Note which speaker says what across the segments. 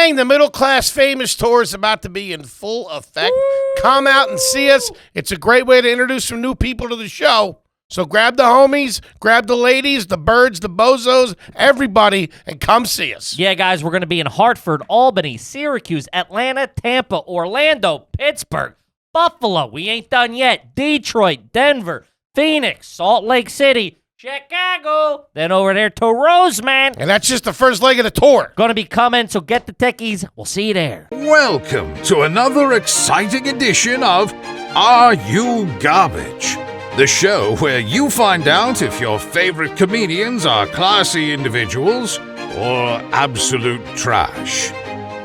Speaker 1: gang, the Middle Class Famous Tour is about to be in full effect. Woo! Come out and see us. It's a great way to introduce some new people to the show. So grab the homies, grab the ladies, the birds, the bozos, everybody, and come see us.
Speaker 2: Yeah, guys, we're going to be in Hartford, Albany, Syracuse, Atlanta, Tampa, Orlando, Pittsburgh, Buffalo. We ain't done yet. Detroit, Denver, Phoenix, Salt Lake City, Chicago, then over there to Roseman.
Speaker 1: And that's just the first leg of the tour.
Speaker 2: Going to be coming, so get the techies. We'll see you there.
Speaker 3: Welcome to another exciting edition of Are You Garbage? The show where you find out if your favorite comedians are classy individuals or absolute trash.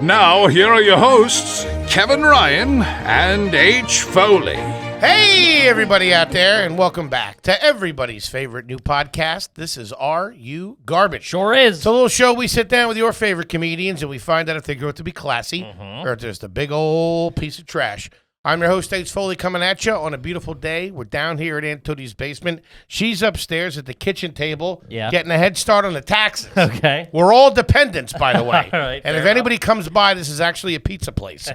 Speaker 3: Now, here are your hosts, Kevin Ryan and H. Foley.
Speaker 1: Hey, everybody out there, and welcome back to everybody's favorite new podcast. This is Are You Garbage?
Speaker 2: Sure is.
Speaker 1: It's a little show we sit down with your favorite comedians, and we find out if they grow up to be classy or just a big old piece of trash. I'm your host, H. Foley, coming at you on a beautiful day. We're down here at Aunt Tootie's basement. She's upstairs at the kitchen table getting a head start on the taxes.
Speaker 2: Okay.
Speaker 1: We're all dependents, by the way.
Speaker 2: All right,
Speaker 1: and if anybody comes by, this is actually a pizza place.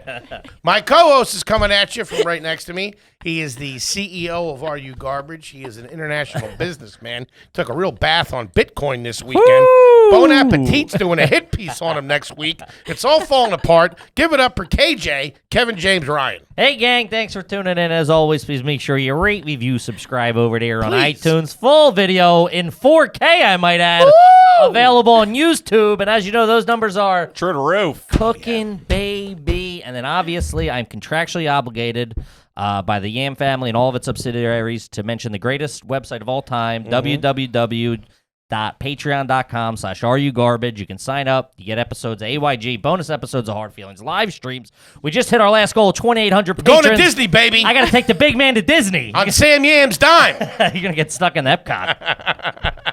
Speaker 1: My co-host is coming at you from right next to me. He is the CEO of Are You Garbage. He is an international businessman. Took a real bath on Bitcoin this weekend. Woo! Bon Appetit's doing a hit piece on him next week. It's all falling apart. Give it up for KJ, Kevin James Ryan.
Speaker 2: Hey, gang, thanks for tuning in. As always, please make sure you rate, review, subscribe over there on
Speaker 1: Please.
Speaker 2: iTunes. Full video in 4K, I might add.
Speaker 1: Woo!
Speaker 2: Available on YouTube. And as you know, those numbers are
Speaker 4: through the roof.
Speaker 2: Cooking, baby. And then obviously, I'm contractually obligated by the Yam family and all of its subsidiaries to mention the greatest website of all time, www.patreon.com/areyougarbage. You can sign up. You get episodes of AYG, bonus episodes of Hard Feelings, live streams. We just hit our last goal, 2,800 patrons.
Speaker 1: Going to Disney, baby.
Speaker 2: I got to take the big man to Disney.
Speaker 1: On Sam Yam's dime.
Speaker 2: You're going to get stuck in Epcot.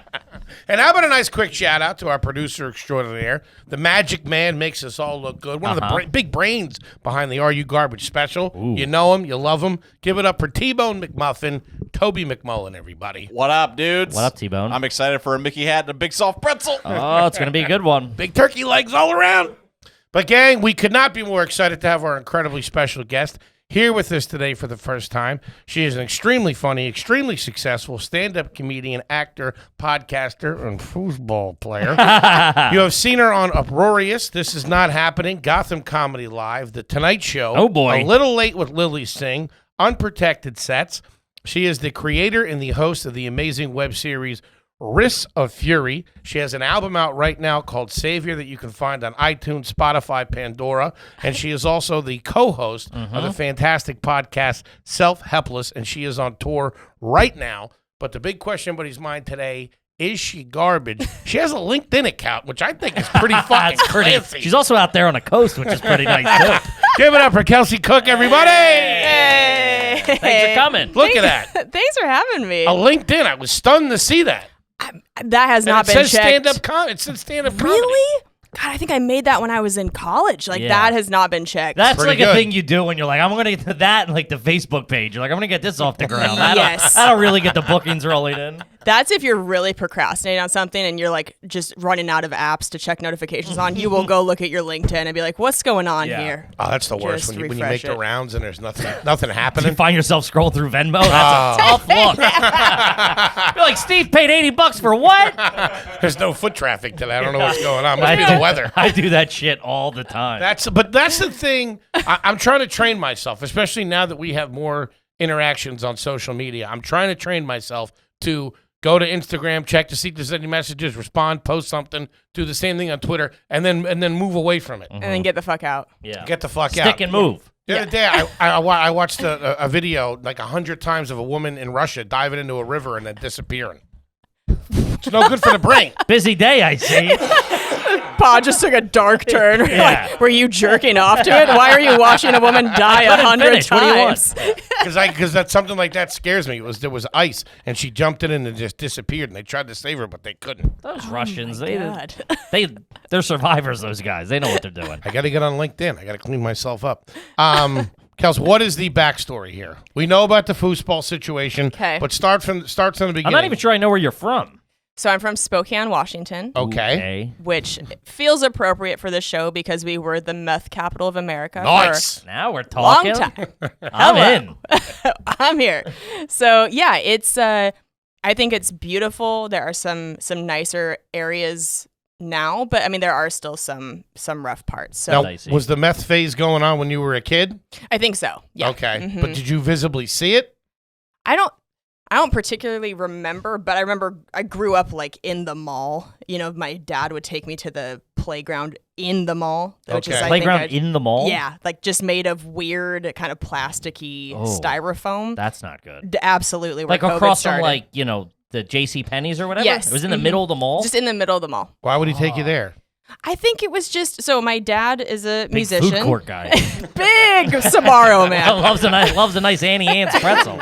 Speaker 1: And how about a nice quick shout out to our producer extraordinaire? The Magic Man makes us all look good. One of the big brains behind the Are You Garbage special. Ooh. You know him. You love him. Give it up for T-Bone McMuffin, Toby McMullen, everybody.
Speaker 4: What up, dudes?
Speaker 2: What up, T-Bone?
Speaker 4: I'm excited for a Mickey hat and a big soft pretzel.
Speaker 2: Oh, it's going to be a good one.
Speaker 1: Big turkey legs all around. But, gang, we could not be more excited to have our incredibly special guest here with us today for the first time. She is an extremely funny, extremely successful stand-up comedian, actor, podcaster, and foosball player. You have seen her on Uproarious, This Is Not Happening, Gotham Comedy Live, The Tonight Show,
Speaker 2: oh boy,
Speaker 1: A Little Late with Lily Singh, Unprotected Sets. She is the creator and the host of the amazing web series Risks of Fury. She has an album out right now called Savior that you can find on iTunes, Spotify, Pandora. And she is also the co-host of the fantastic podcast Self-Helpless, and she is on tour right now. But the big question in everybody's mind today, is she garbage? She has a LinkedIn account, which I think is pretty fucking classy.
Speaker 2: She's also out there on the coast, which is pretty nice, too.
Speaker 1: Give it up for Kelsey Cook, everybody.
Speaker 5: Hey.
Speaker 2: Thanks for coming.
Speaker 1: Look at that.
Speaker 5: Thanks for having me.
Speaker 1: A LinkedIn. I was stunned to see that.
Speaker 5: That has not been checked.
Speaker 1: It says stand-up comedy.
Speaker 5: Really? God, I think I made that when I was in college. That has not been checked.
Speaker 2: That's
Speaker 1: pretty
Speaker 2: like
Speaker 1: good.
Speaker 2: a thing you do when you're like, I'm going to get to that and like the Facebook page. You're like, I'm going to get this off the ground.
Speaker 5: Yes.
Speaker 2: That'll really get the bookings rolling in.
Speaker 5: That's if you're really procrastinating on something and you're like just running out of apps to check notifications on. You will go look at your LinkedIn and be like, what's going on here?
Speaker 1: Oh, that's the worst when you make
Speaker 5: refresh
Speaker 1: the
Speaker 5: it.
Speaker 1: rounds and there's nothing
Speaker 2: You
Speaker 1: happening.
Speaker 2: find yourself scrolling through Venmo. That's a tough look. You're like, Steve paid $80 for what?
Speaker 1: There's no foot traffic today. I don't know what's going on. Must be the weather.
Speaker 2: I do that shit all the time.
Speaker 1: But that's the thing. I'm trying to train myself, especially now that we have more interactions on social media. I'm trying to train myself to go to Instagram, check to see if there's any messages, respond, post something, do the same thing on Twitter, and then move away from it.
Speaker 5: And then get the fuck out.
Speaker 2: Yeah.
Speaker 1: Get the fuck out.
Speaker 2: Stick and move.
Speaker 1: The other day, I watched a video like 100 times of a woman in Russia diving into a river and then disappearing. It's no good for the brain.
Speaker 2: Busy day, I see.
Speaker 5: Pod just took a dark turn.
Speaker 2: Yeah.
Speaker 5: Like, were you jerking off to it? Why are you watching a woman die 100
Speaker 2: finish. What do you want?
Speaker 5: times?
Speaker 1: Because that's something like that scares me. There was ice, and she jumped in and just disappeared, and they tried to save her, but they couldn't.
Speaker 2: Those Russians,
Speaker 5: God.
Speaker 2: they're survivors, those guys. They know what they're doing.
Speaker 1: I got to get on LinkedIn. I got to clean myself up. Kels, what is the backstory here? We know about the foosball situation,
Speaker 5: 'Kay.
Speaker 1: but starts from the beginning.
Speaker 2: I'm not even sure I know where you're from.
Speaker 5: So I'm from Spokane, Washington,
Speaker 1: Okay.
Speaker 5: which feels appropriate for the show because we were the meth capital of America
Speaker 1: Nice.
Speaker 2: Now we're
Speaker 5: for a long
Speaker 2: talking.
Speaker 5: time.
Speaker 2: I'm in.
Speaker 5: I'm here. So yeah, it's I think it's beautiful. There are some nicer areas now, but I mean there are still some rough parts. So
Speaker 1: Now,
Speaker 2: Dicey.
Speaker 1: was the meth phase going on when you were a kid?
Speaker 5: I think so. Yeah.
Speaker 1: Okay.
Speaker 5: Mhm.
Speaker 1: But did you visibly see it?
Speaker 5: I don't particularly remember, but I remember I grew up like in the mall. You know, my dad would take me to the playground in the mall, which is
Speaker 1: Okay.
Speaker 5: I
Speaker 2: Playground
Speaker 5: think
Speaker 2: in the mall?
Speaker 5: yeah, like just made of weird kind of plasticky
Speaker 2: Oh.
Speaker 5: styrofoam.
Speaker 2: That's not good.
Speaker 5: Absolutely, where
Speaker 2: Like
Speaker 5: COVID
Speaker 2: across from
Speaker 5: started.
Speaker 2: the J.C. Penney's or whatever?
Speaker 5: Yes.
Speaker 2: It was in the
Speaker 5: Mhm.
Speaker 2: middle of the mall?
Speaker 5: Just in the middle of the mall.
Speaker 1: Why would he take you there?
Speaker 5: I think it was just so my dad is a
Speaker 2: Big
Speaker 5: musician.
Speaker 2: food court guy.
Speaker 5: Big Sabaro man.
Speaker 2: loves a nice Annie Ann's pretzel.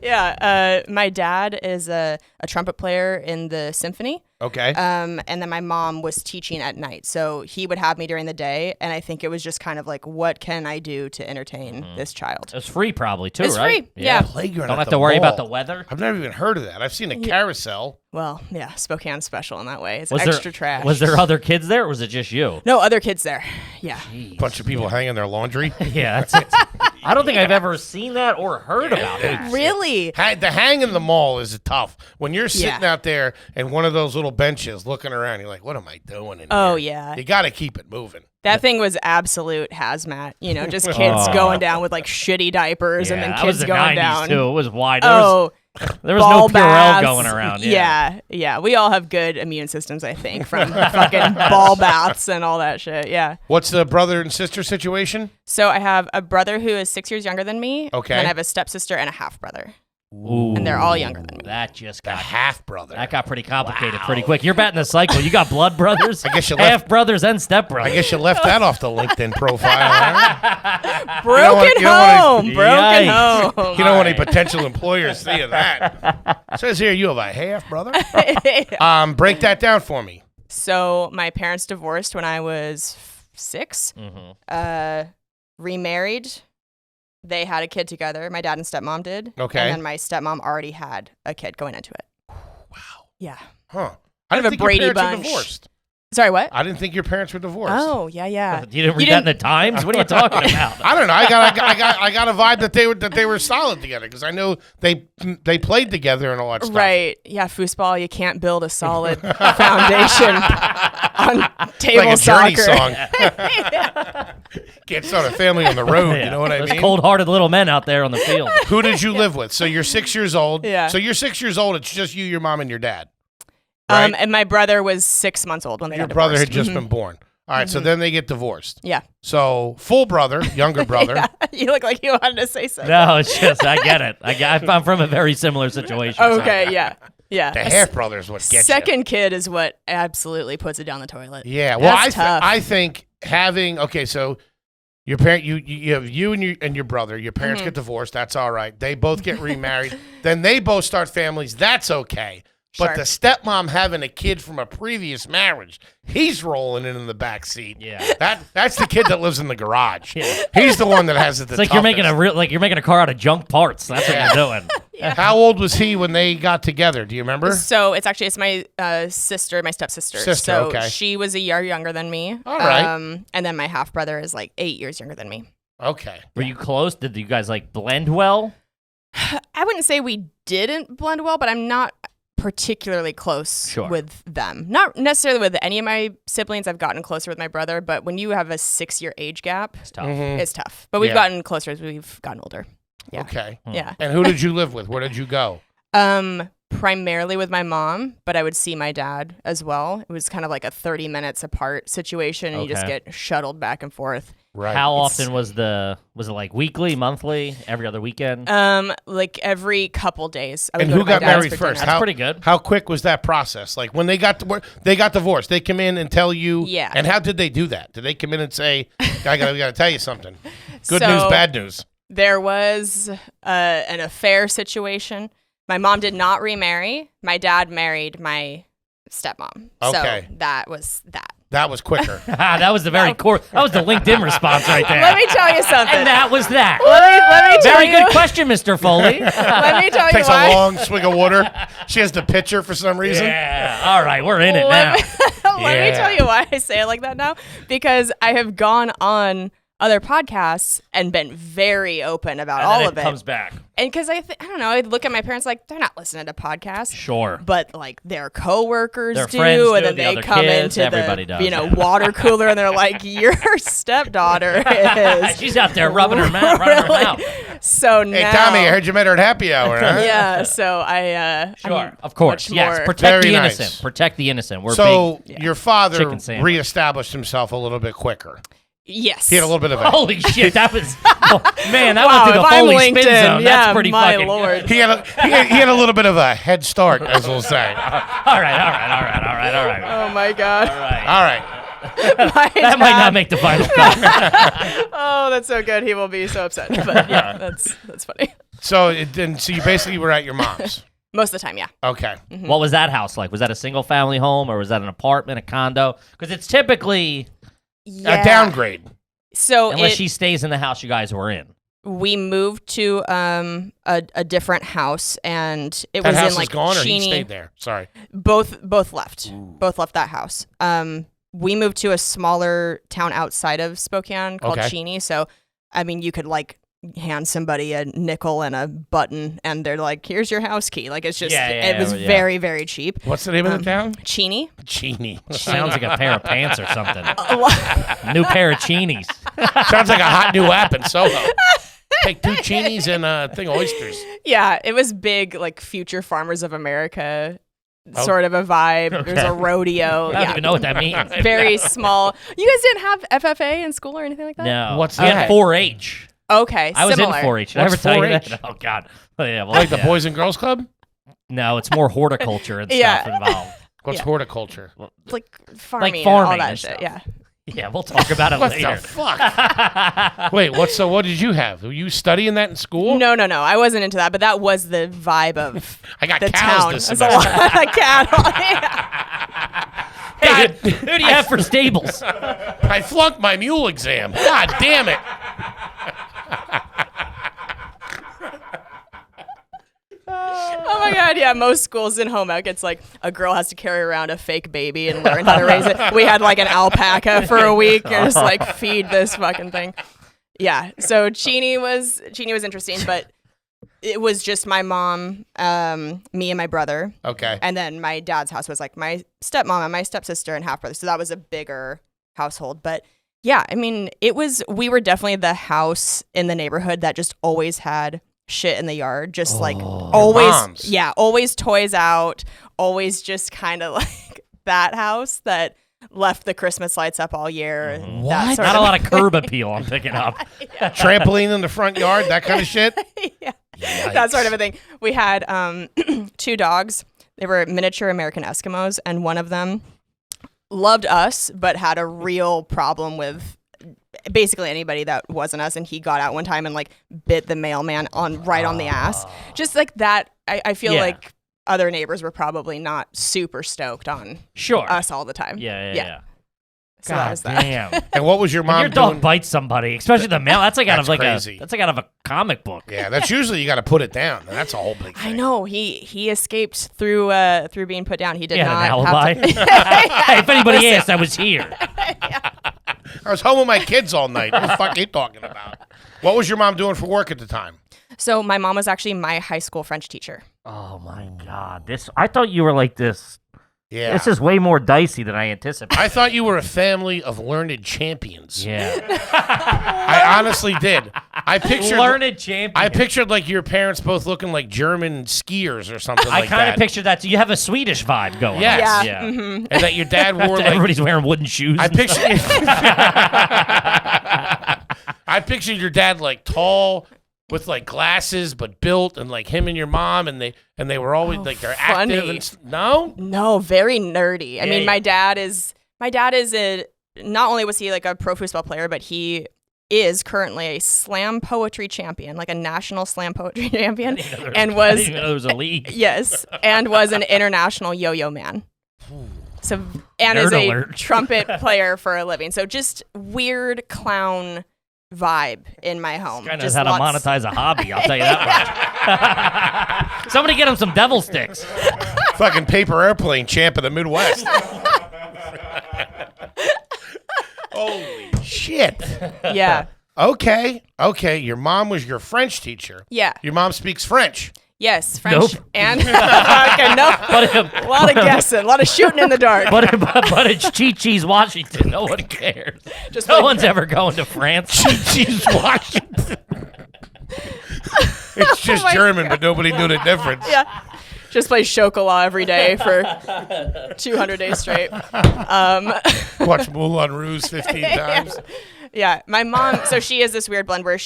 Speaker 5: Yeah, my dad is a trumpet player in the symphony.
Speaker 1: Okay.
Speaker 5: And then my mom was teaching at night. So he would have me during the day. And I think it was just kind of like, what can I do to entertain this child?
Speaker 2: It's free probably too,
Speaker 5: It's
Speaker 2: right?
Speaker 5: free, yeah.
Speaker 1: Playground.
Speaker 2: Don't
Speaker 1: at
Speaker 2: have
Speaker 1: the
Speaker 2: to worry about
Speaker 1: mall.
Speaker 2: the weather.
Speaker 1: I've never even heard of that. I've seen a carousel.
Speaker 5: Well, yeah, Spokane's special in that way. It's
Speaker 2: Was
Speaker 5: extra
Speaker 2: there
Speaker 5: trash.
Speaker 2: Was there other kids there or was it just you?
Speaker 5: No other kids there. Yeah.
Speaker 1: Bunch of people hanging their laundry.
Speaker 2: Yeah, that's it. I don't think I've ever seen that or heard about that.
Speaker 5: Really?
Speaker 1: The hang in the mall is tough. When you're sitting
Speaker 5: Yeah.
Speaker 1: out there and one of those little benches looking around, you're like, what am I doing in
Speaker 5: Oh,
Speaker 1: here?
Speaker 5: yeah.
Speaker 1: You got to keep it moving.
Speaker 5: That thing was absolute hazmat. You know, just kids going down with like shitty diapers and then
Speaker 2: that was
Speaker 5: kids
Speaker 2: the
Speaker 5: going
Speaker 2: 90s
Speaker 5: down.
Speaker 2: too. It was wide. There was
Speaker 5: ball
Speaker 2: no Purell
Speaker 5: baths.
Speaker 2: going around. Yeah.
Speaker 5: Yeah. We all have good immune systems, I think, from fucking ball baths and all that shit. Yeah.
Speaker 1: What's the brother and sister situation?
Speaker 5: So I have a brother who is 6 years younger than me.
Speaker 1: Okay.
Speaker 5: And then I have a stepsister and a half brother.
Speaker 2: Ooh,
Speaker 5: And they're all younger than me.
Speaker 2: That just
Speaker 1: The
Speaker 2: got
Speaker 1: half brother.
Speaker 2: that got pretty complicated pretty quick. You're batting the cycle. You got blood brothers,
Speaker 1: I guess you
Speaker 2: half
Speaker 1: left.
Speaker 2: brothers, and step
Speaker 1: I
Speaker 2: brothers.
Speaker 1: guess you left that off the LinkedIn profile. Huh?
Speaker 5: Broken
Speaker 1: you don't wanna-
Speaker 5: home. Broken
Speaker 2: Yikes.
Speaker 5: home.
Speaker 1: You don't want any potential employers seeing that. It says here you have a half brother. Break that down for me.
Speaker 5: So my parents divorced when I was 6. Remarried. They had a kid together. My dad and stepmom did.
Speaker 1: Okay.
Speaker 5: And then my stepmom already had a kid going into it.
Speaker 1: Wow.
Speaker 5: Yeah.
Speaker 1: Huh.
Speaker 5: Kind
Speaker 1: I
Speaker 5: of
Speaker 1: didn't
Speaker 5: a
Speaker 1: think
Speaker 5: Brady
Speaker 1: your parents were
Speaker 5: bunch.
Speaker 1: divorced.
Speaker 5: Sorry, what?
Speaker 1: I didn't think your parents were divorced.
Speaker 5: Oh, yeah.
Speaker 2: You didn't read that in the Times? What are you talking about?
Speaker 1: I don't know. I got a vibe that they were solid together because I know they played together and all that stuff.
Speaker 5: Right. Yeah, foosball, you can't build a solid foundation on table
Speaker 1: Like a Journey
Speaker 5: soccer.
Speaker 1: song. Can't start a family on the road. You know what I
Speaker 2: Those
Speaker 1: mean?
Speaker 2: cold-hearted little men out there on the field.
Speaker 1: Who did you live with? So you're 6 years old.
Speaker 5: Yeah.
Speaker 1: So you're 6 years old. It's just you, your mom, and your dad. Right?
Speaker 5: And my brother was 6 months old when they
Speaker 1: Your
Speaker 5: got
Speaker 1: brother had
Speaker 5: divorced.
Speaker 1: just been born. All right. So then they get divorced.
Speaker 5: Yeah.
Speaker 1: So full brother, younger brother.
Speaker 5: Yeah. You look like you wanted to say something.
Speaker 2: No, it's just I get it. I'm from a very similar situation.
Speaker 5: Okay, yeah. Yeah.
Speaker 1: The
Speaker 5: A
Speaker 1: half brother is what gets you.
Speaker 5: second kid is what absolutely puts it down the toilet.
Speaker 1: Yeah. Well,
Speaker 5: That's tough.
Speaker 1: I think having so your parent you have you and your brother. Your parents
Speaker 5: Mm-hmm.
Speaker 1: get divorced. That's all right. They both get remarried. Then they both start families. That's okay. But
Speaker 5: Sure.
Speaker 1: the stepmom having a kid from a previous marriage, he's rolling in the back seat.
Speaker 2: Yeah.
Speaker 1: That's the kid that lives in the garage.
Speaker 2: Yeah.
Speaker 1: He's the one that has it.
Speaker 2: It's like you're making a car out of junk parts. That's what you're doing.
Speaker 1: How old was he when they got together? Do you remember?
Speaker 5: So it's my sister, my stepsister.
Speaker 1: Sister,
Speaker 5: so
Speaker 1: okay.
Speaker 5: she was a year younger than me.
Speaker 1: All right.
Speaker 5: And then my half brother is like 8 years younger than me.
Speaker 1: Okay.
Speaker 2: Were you close? Did you guys like blend well?
Speaker 5: I wouldn't say we didn't blend well, but I'm not particularly close
Speaker 2: Sure.
Speaker 5: with them. Not necessarily with any of my siblings. I've gotten closer with my brother, but when you have a 6-year age gap,
Speaker 2: It's tough.
Speaker 5: it's tough. But we've
Speaker 1: Yeah.
Speaker 5: gotten closer as we've gotten older. Yeah.
Speaker 1: Okay.
Speaker 5: Yeah.
Speaker 1: And who did you live with? Where did you go?
Speaker 5: Primarily with my mom, but I would see my dad as well. It was kind of like a 30 minutes apart situation, and you just
Speaker 2: Okay.
Speaker 5: get shuttled back and forth.
Speaker 1: Right.
Speaker 2: How often was it like weekly, monthly, every other weekend?
Speaker 5: Like every couple days. I would
Speaker 1: And
Speaker 5: go
Speaker 1: who
Speaker 5: to my
Speaker 1: got
Speaker 5: dad's
Speaker 1: married
Speaker 5: for
Speaker 1: first?
Speaker 5: dinner.
Speaker 2: That's pretty good.
Speaker 1: How quick was that process? Like when they got divorced, they come in and tell you.
Speaker 5: Yeah.
Speaker 1: And how did they do that? Did they come in and say, "I gotta tell you something. Good
Speaker 5: So-
Speaker 1: news, bad news."
Speaker 5: There was an affair situation. My mom did not remarry. My dad married my stepmom.
Speaker 1: Okay.
Speaker 5: So that was that.
Speaker 1: That was quicker.
Speaker 2: That was the very core. That was the LinkedIn response right there.
Speaker 5: Let me tell you something.
Speaker 2: And that was that.
Speaker 5: let me tell
Speaker 2: Very
Speaker 5: you.
Speaker 2: good question, Mr. Foley.
Speaker 5: Let me tell you
Speaker 1: Takes
Speaker 5: why.
Speaker 1: a long swig of water. She has the pitcher for some reason.
Speaker 2: Yeah. All right, we're in it now.
Speaker 5: Let me tell you why I say it like that now. Because I have gone on other podcasts and been very open about
Speaker 2: And
Speaker 5: all
Speaker 2: then
Speaker 5: of it.
Speaker 2: comes back.
Speaker 5: And because I don't know, I'd look at my parents like, they're not listening to podcasts.
Speaker 2: Sure.
Speaker 5: But like their coworkers
Speaker 2: Their
Speaker 5: do,
Speaker 2: friends do,
Speaker 5: and then
Speaker 2: the
Speaker 5: they
Speaker 2: other
Speaker 5: come
Speaker 2: kids,
Speaker 5: into
Speaker 2: everybody
Speaker 5: the
Speaker 2: does, yeah.
Speaker 5: water cooler and they're like, your stepdaughter is
Speaker 2: She's out there rubbing her mouth. Running her mouth.
Speaker 5: so
Speaker 1: Hey,
Speaker 5: now.
Speaker 1: Tommy, I heard you met her at happy hour, huh?
Speaker 5: Yeah, so I
Speaker 2: Sure.
Speaker 5: I'm
Speaker 2: Of course.
Speaker 5: much
Speaker 2: Yes.
Speaker 5: more-
Speaker 2: Protect
Speaker 1: Very
Speaker 2: the
Speaker 1: nice.
Speaker 2: innocent. Protect the innocent. We're
Speaker 1: So
Speaker 2: big.
Speaker 1: your father
Speaker 2: chicken sandwich.
Speaker 1: reestablished himself a little bit quicker.
Speaker 5: Yes.
Speaker 1: He had a little bit of a
Speaker 2: Holy shit, that was man. That
Speaker 5: Wow,
Speaker 2: went through
Speaker 5: if
Speaker 2: the
Speaker 5: I'm
Speaker 2: Foley
Speaker 5: LinkedIn,
Speaker 2: spin zone.
Speaker 5: yeah,
Speaker 2: That's pretty
Speaker 5: my
Speaker 2: fucking
Speaker 5: lord.
Speaker 2: good.
Speaker 1: he had a little bit of a head start, as we'll say.
Speaker 2: All right.
Speaker 5: Oh my god.
Speaker 2: All right.
Speaker 1: All right.
Speaker 2: That might not make the final cut.
Speaker 5: Oh, that's so good. He will be so upset. But yeah, that's funny.
Speaker 1: So you basically were at your mom's.
Speaker 5: Most of the time, yeah.
Speaker 1: Okay.
Speaker 2: What was that house like? Was that a single family home or was that an apartment, a condo? Because it's typically
Speaker 1: A downgrade.
Speaker 5: So
Speaker 2: unless she stays in the house you guys were in.
Speaker 5: we moved to a different house, and it
Speaker 1: That
Speaker 5: was
Speaker 1: house
Speaker 5: in like
Speaker 1: is gone, or he
Speaker 5: Cheney.
Speaker 1: stayed there. Sorry.
Speaker 5: Both left. Both left that house. We moved to a smaller town outside of Spokane called
Speaker 1: Okay.
Speaker 5: Cheney. So, I mean, you could like hand somebody a nickel and a button, and they're like, "Here's your house key." Like it's just, it was very, very cheap.
Speaker 1: What's the name of the town?
Speaker 5: Cheney.
Speaker 1: Cheney.
Speaker 2: Sounds like a pair of pants or something. New pair of cheenies.
Speaker 1: Sounds like a hot new app in Soho. Take 2 cheenies and a thing of oysters.
Speaker 5: Yeah, it was big, like Future Farmers of America sort of a vibe. There's a rodeo.
Speaker 2: I don't even know what that means.
Speaker 5: Very small. You guys didn't have FFA in school or anything like that?
Speaker 2: No.
Speaker 1: What's
Speaker 2: We had
Speaker 1: that?
Speaker 2: 4-H.
Speaker 5: Okay,
Speaker 2: I was
Speaker 5: similar.
Speaker 2: in 4-H. Did I ever
Speaker 1: What's
Speaker 2: tell you
Speaker 1: 4-H?
Speaker 2: that? Oh, God. Oh, yeah, well,
Speaker 1: Like the
Speaker 2: yeah.
Speaker 1: Boys and Girls Club?
Speaker 2: No, it's more horticulture and
Speaker 5: Yeah.
Speaker 2: stuff involved.
Speaker 1: What's
Speaker 5: Yeah.
Speaker 1: horticulture?
Speaker 5: Like farming, and
Speaker 2: farming
Speaker 5: all that
Speaker 2: and
Speaker 5: shit.
Speaker 2: stuff.
Speaker 5: Yeah.
Speaker 2: Yeah, we'll talk about it
Speaker 1: What
Speaker 2: later.
Speaker 1: the fuck? Wait, what did you have? Were you studying that in school?
Speaker 5: No. I wasn't into that, but that was the vibe of
Speaker 1: I got
Speaker 5: the
Speaker 1: cows
Speaker 5: town.
Speaker 1: this
Speaker 5: There's a
Speaker 1: semester.
Speaker 5: lot of cattle.
Speaker 2: Hey, who do you have for stables?
Speaker 1: I flunked my mule exam. God damn it.
Speaker 5: Oh my god, yeah. Most schools in home ec, it's like a girl has to carry around a fake baby and learn how to raise it. We had like an alpaca for a week and just like feed this fucking thing. Yeah. So Cheney was interesting, but it was just my mom, me and my brother.
Speaker 1: Okay.
Speaker 5: And then my dad's house was like my stepmom and my stepsister and half brother. So that was a bigger household. But yeah, I mean, we were definitely the house in the neighborhood that just always had shit in the yard. Just like always,
Speaker 1: mom's.
Speaker 5: yeah, always toys out, always just kind of like that house that left the Christmas lights up all year. That
Speaker 1: What?
Speaker 5: sort
Speaker 2: Not a
Speaker 5: of-
Speaker 2: lot of curb appeal I'm picking up.
Speaker 1: Trampoline in the front yard, that kind of shit?
Speaker 5: yeah. That sort of a thing. We had 2 dogs. They were miniature American Eskimos, and one of them loved us, but had a real problem with basically anybody that wasn't us. And he got out one time and like bit the mailman right on the ass. Just like that. I feel
Speaker 2: Yeah.
Speaker 5: like other neighbors were probably not super stoked on
Speaker 2: Sure.
Speaker 5: us all the time.
Speaker 2: Yeah.
Speaker 5: So that
Speaker 2: God
Speaker 5: was that.
Speaker 2: damn.
Speaker 1: And what was your
Speaker 2: When
Speaker 1: mom
Speaker 2: your dog
Speaker 1: doing?
Speaker 2: bites somebody, especially the mail. That's like out
Speaker 1: That's
Speaker 2: of like
Speaker 1: crazy.
Speaker 2: that's like out of a comic book.
Speaker 1: Yeah, that's usually you got to put it down. And that's a whole big thing.
Speaker 5: I know he escaped through being put down. He did
Speaker 2: Yeah,
Speaker 5: not
Speaker 2: an
Speaker 5: have
Speaker 2: alibi.
Speaker 5: to-
Speaker 2: Hey, if anybody asked, I was here.
Speaker 1: I was home with my kids all night. What the fuck are you talking about? What was your mom doing for work at the time?
Speaker 5: So my mom was actually my high school French teacher.
Speaker 2: Oh my God! I thought you were like this.
Speaker 1: Yeah.
Speaker 2: This is way more dicey than I anticipated.
Speaker 1: I thought you were a family of learned champions.
Speaker 2: Yeah.
Speaker 1: I honestly did. I pictured
Speaker 2: Learned champion.
Speaker 1: I pictured like your parents both looking like German skiers or something
Speaker 2: I
Speaker 1: like
Speaker 2: kind
Speaker 1: that.
Speaker 2: of pictured that. You have a Swedish vibe going.
Speaker 1: Yes.
Speaker 2: on.
Speaker 5: Yeah.
Speaker 1: And that your dad wore like
Speaker 2: Everybody's wearing wooden shoes.
Speaker 1: I
Speaker 2: and stuff.
Speaker 1: pictured I pictured your dad like tall with like glasses but built, and like him and your mom, and they were always like they're
Speaker 5: funny.
Speaker 1: active and no?
Speaker 5: No, very nerdy. I
Speaker 2: Yeah,
Speaker 5: mean,
Speaker 2: yeah.
Speaker 5: my dad is not only was he like a pro foosball player, but he is currently a slam poetry champion, like a national slam poetry champion, and
Speaker 2: I
Speaker 5: was
Speaker 2: didn't even know there was a league.
Speaker 5: yes, and was an international yo-yo man. So and
Speaker 2: Nerd
Speaker 5: is a
Speaker 2: alert.
Speaker 5: trumpet player for a living. So just weird clown vibe in my home.
Speaker 2: Guy knows
Speaker 5: Just
Speaker 2: how to
Speaker 5: lots-
Speaker 2: monetize a hobby. I'll tell you that much. Somebody get him some devil sticks.
Speaker 1: Fucking paper airplane champ of the Midwest. Holy shit.
Speaker 5: Yeah.
Speaker 1: Okay. Your mom was your French teacher.
Speaker 5: Yeah.
Speaker 1: Your mom speaks French.
Speaker 5: Yes. French
Speaker 2: Nope.
Speaker 5: and okay, no.
Speaker 2: But
Speaker 5: A lot of guessing, a lot of shooting in the dark.
Speaker 2: but it's Chi-Chi's Washington. No one cares.
Speaker 5: Just
Speaker 2: No
Speaker 5: like-
Speaker 2: one's ever going to France.
Speaker 1: She's Washington. It's just
Speaker 5: my
Speaker 1: German, but nobody knew the difference.
Speaker 5: Yeah. Just play Chocolat every day for 200 days straight.
Speaker 1: Watch Moulin Rouge 15 times.
Speaker 5: Yeah, my mom. So she is this weird blend where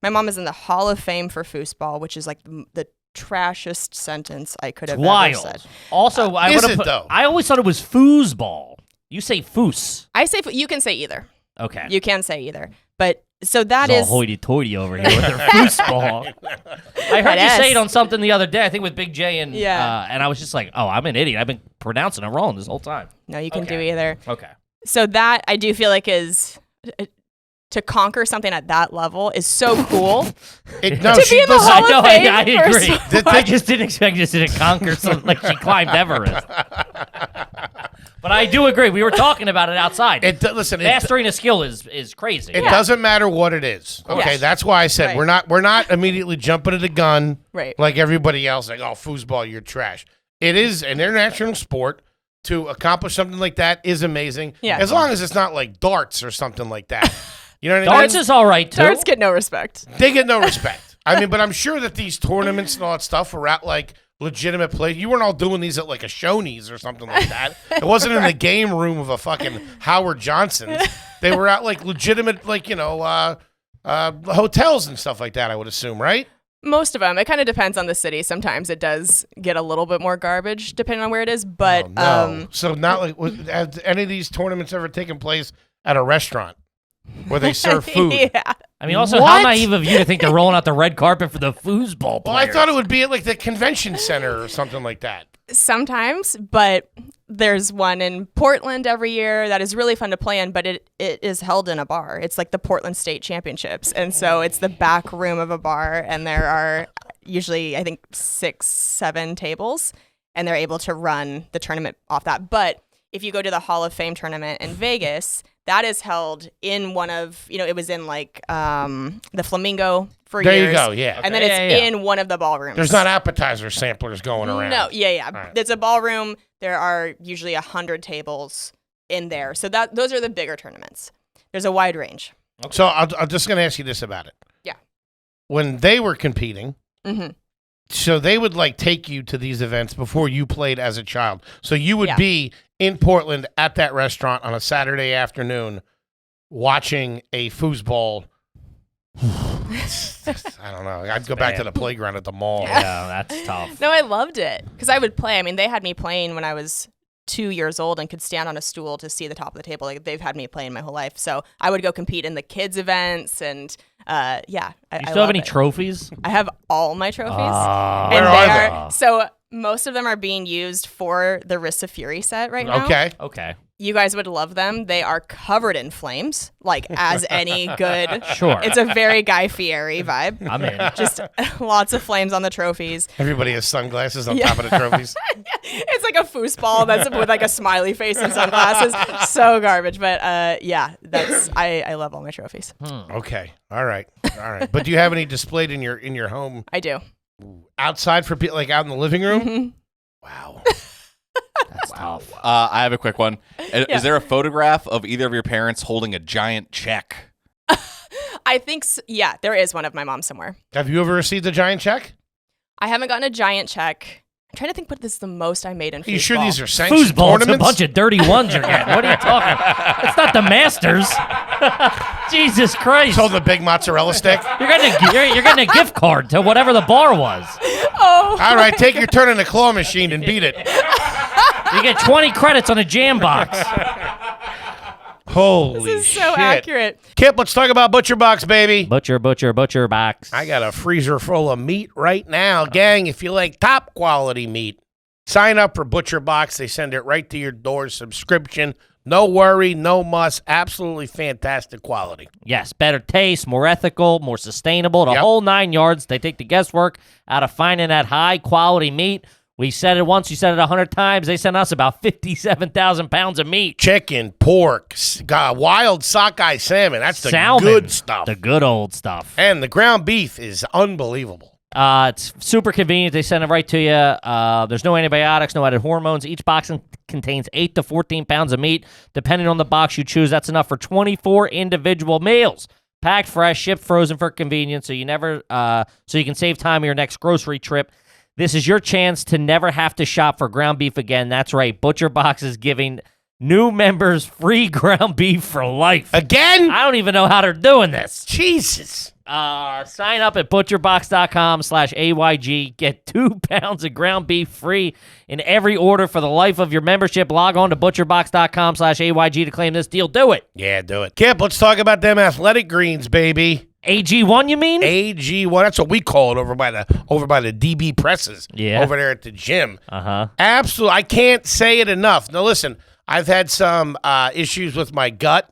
Speaker 5: my mom is in the Hall of Fame for Foosball, which is like the trashiest sentence I could have ever
Speaker 2: Wild.
Speaker 5: said.
Speaker 2: Also, I
Speaker 1: Is
Speaker 2: would
Speaker 1: it,
Speaker 2: have
Speaker 1: though?
Speaker 2: I always thought it was foosball. You say foos.
Speaker 5: I say you can say either.
Speaker 2: Okay.
Speaker 5: You can say either, but so that
Speaker 2: It's
Speaker 5: is
Speaker 2: all hoity-toity over here with their foosball. I heard you
Speaker 5: That
Speaker 2: say
Speaker 5: is.
Speaker 2: it on something the other day. I think with Big J and
Speaker 5: Yeah.
Speaker 2: and I was just like, oh, I'm an idiot. I've been pronouncing it wrong this whole time.
Speaker 5: no, you can do
Speaker 2: Okay.
Speaker 5: either.
Speaker 2: Okay.
Speaker 5: So that I do feel like is. To conquer something at that level is so cool.
Speaker 1: No,
Speaker 5: To be in the
Speaker 1: listen,
Speaker 5: Hall of
Speaker 2: I know.
Speaker 5: Fame
Speaker 2: I
Speaker 5: for
Speaker 2: agree.
Speaker 5: sport.
Speaker 2: I just didn't expect you to conquer something like she climbed Everest. But I do agree. We were talking about it outside.
Speaker 1: listen,
Speaker 2: Mastering a skill is crazy.
Speaker 1: it doesn't matter what it is. Okay,
Speaker 5: Yes.
Speaker 1: that's why I said
Speaker 5: Right.
Speaker 1: we're not immediately jumping at the gun
Speaker 5: Right.
Speaker 1: like everybody else. Like, oh, foosball, you're trash. It is an international sport. To accomplish something like that is amazing.
Speaker 5: Yeah.
Speaker 1: As long as it's not like darts or something like that. You know what I
Speaker 2: Darts
Speaker 1: mean?
Speaker 2: is all right, too.
Speaker 5: Darts get no respect.
Speaker 1: They get no respect. I mean, but I'm sure that these tournaments and all that stuff were at like legitimate play. You weren't all doing these at like a Shoney's or something like that. It wasn't in the game room of a fucking Howard Johnson's. They were at like legitimate, like, hotels and stuff like that, I would assume, right?
Speaker 5: Most of them. It kind of depends on the city. Sometimes it does get a little bit more garbage depending on where it is. But
Speaker 1: Oh, no. So not like, have any of these tournaments ever taken place at a restaurant where they serve food?
Speaker 5: yeah.
Speaker 2: I mean, also,
Speaker 1: What?
Speaker 2: how naive of you to think they're rolling out the red carpet for the foosball players.
Speaker 1: Well, I thought it would be at like the convention center or something like that.
Speaker 5: Sometimes, but there's one in Portland every year that is really fun to play in, but it is held in a bar. It's like the Portland State Championships. And so it's the back room of a bar, and there are usually, I think, 6, 7 tables, and they're able to run the tournament off that. But if you go to the Hall of Fame tournament in Vegas, that is held in one of, it was in like the Flamingo for
Speaker 1: There
Speaker 5: years.
Speaker 1: you go, yeah.
Speaker 5: And then
Speaker 2: Okay,
Speaker 5: it's
Speaker 2: yeah.
Speaker 5: in one of the ballrooms.
Speaker 1: There's not appetizer samplers going around.
Speaker 5: No, yeah.
Speaker 1: right.
Speaker 5: It's a ballroom. There are usually 100 tables in there. So those are the bigger tournaments. There's a wide range.
Speaker 1: So I'm just going to ask you this about it.
Speaker 5: Yeah.
Speaker 1: When they were competing,
Speaker 5: hmm
Speaker 1: so they would like take you to these events before you played as a child. So you would
Speaker 5: Yeah.
Speaker 1: be in Portland at that restaurant on a Saturday afternoon watching a foosball. I don't know. I'd go back to the playground at the mall.
Speaker 2: Yeah, that's tough.
Speaker 5: No, I loved it because I would play. I mean, they had me playing when I was 2 years old and could stand on a stool to see the top of the table. Like they've had me playing my whole life. So I would go compete in the kids events and yeah.
Speaker 2: You
Speaker 5: I
Speaker 2: still have
Speaker 5: love
Speaker 2: any
Speaker 5: it.
Speaker 2: trophies?
Speaker 5: I have all my trophies.
Speaker 2: Ah.
Speaker 1: Where
Speaker 5: and
Speaker 1: are
Speaker 5: they
Speaker 1: they?
Speaker 5: are so most of them are being used for the Wrists of Fury set right now.
Speaker 1: Okay.
Speaker 2: Okay.
Speaker 5: You guys would love them. They are covered in flames, like as any good.
Speaker 2: Sure.
Speaker 5: It's a very Guy Fieri vibe.
Speaker 2: I'm in.
Speaker 5: Just lots of flames on the trophies.
Speaker 1: Everybody has sunglasses on
Speaker 5: Yeah.
Speaker 1: top of the trophies.
Speaker 5: It's like a foosball that's with like a smiley face and sunglasses. So garbage, but yeah, that's I love all my trophies.
Speaker 1: Okay. All right. But do you have any displayed in your home
Speaker 5: I do.
Speaker 1: outside for people, like out in the living room?
Speaker 5: Mhm.
Speaker 1: Wow.
Speaker 2: That's tough.
Speaker 4: I have a quick one.
Speaker 5: Yeah.
Speaker 4: Is there a photograph of either of your parents holding a giant check?
Speaker 5: I think yeah, there is one of my mom somewhere.
Speaker 1: Have you ever received a giant check?
Speaker 5: I haven't gotten a giant check. I'm trying to think what this is the most I made in
Speaker 1: Are you sure
Speaker 5: foosball.
Speaker 1: these are sanctioned
Speaker 2: Foosball, it's a
Speaker 1: tournaments?
Speaker 2: bunch of dirty ones you're getting. What are you talking? It's not the Masters. Jesus Christ.
Speaker 1: Sold the big mozzarella stick.
Speaker 2: You're getting a gift card to whatever the bar was.
Speaker 5: Oh,
Speaker 1: All right, take your turn in the claw machine and beat it.
Speaker 2: You get 20 credits on a jam box.
Speaker 1: Holy
Speaker 5: this is so
Speaker 1: shit.
Speaker 5: accurate.
Speaker 1: Kip, let's talk about Butcher Box, baby.
Speaker 2: Butcher box.
Speaker 1: I got a freezer full of meat right now. Gang, if you like top quality meat, Sign up for Butcher Box. They send it right to your door. Subscription. No worry, no muss. Absolutely fantastic quality.
Speaker 2: Yes, better taste, more ethical, more sustainable, the whole 9 yards. They take the guesswork out of finding that high-quality meat. We said it once, you said it 100 times. They sent us about 57,000 pounds of meat.
Speaker 1: Chicken, pork, wild sockeye salmon. That's the
Speaker 2: Salmon,
Speaker 1: good stuff.
Speaker 2: The good old stuff.
Speaker 1: And the ground beef is unbelievable.
Speaker 2: It's super convenient. They send it right to you. There's no antibiotics, no added hormones. Each box contains 8 to 14 pounds of meat. Depending on the box you choose, that's enough for 24 individual meals. Packed fresh, shipped frozen for convenience, so you can save time on your next grocery trip. This is your chance to never have to shop for ground beef again. That's right. Butcher Box is giving new members free ground beef for life.
Speaker 1: Again?
Speaker 2: I don't even know how they're doing this.
Speaker 1: Jesus.
Speaker 2: Sign up at butcherbox.com/AYG. Get 2 pounds of ground beef free in every order for the life of your membership. Log on to butcherbox.com/AYG to claim this deal. Do it.
Speaker 1: Yeah, do it. Kip, let's talk about them athletic greens, baby.
Speaker 2: AG1, you mean?
Speaker 1: AG1. That's what we call it over by the DB presses.
Speaker 2: Yeah.
Speaker 1: Over there at the gym.
Speaker 2: Uh-huh.
Speaker 1: Absolutely. I can't say it enough. Now, listen, I've had some issues with my gut.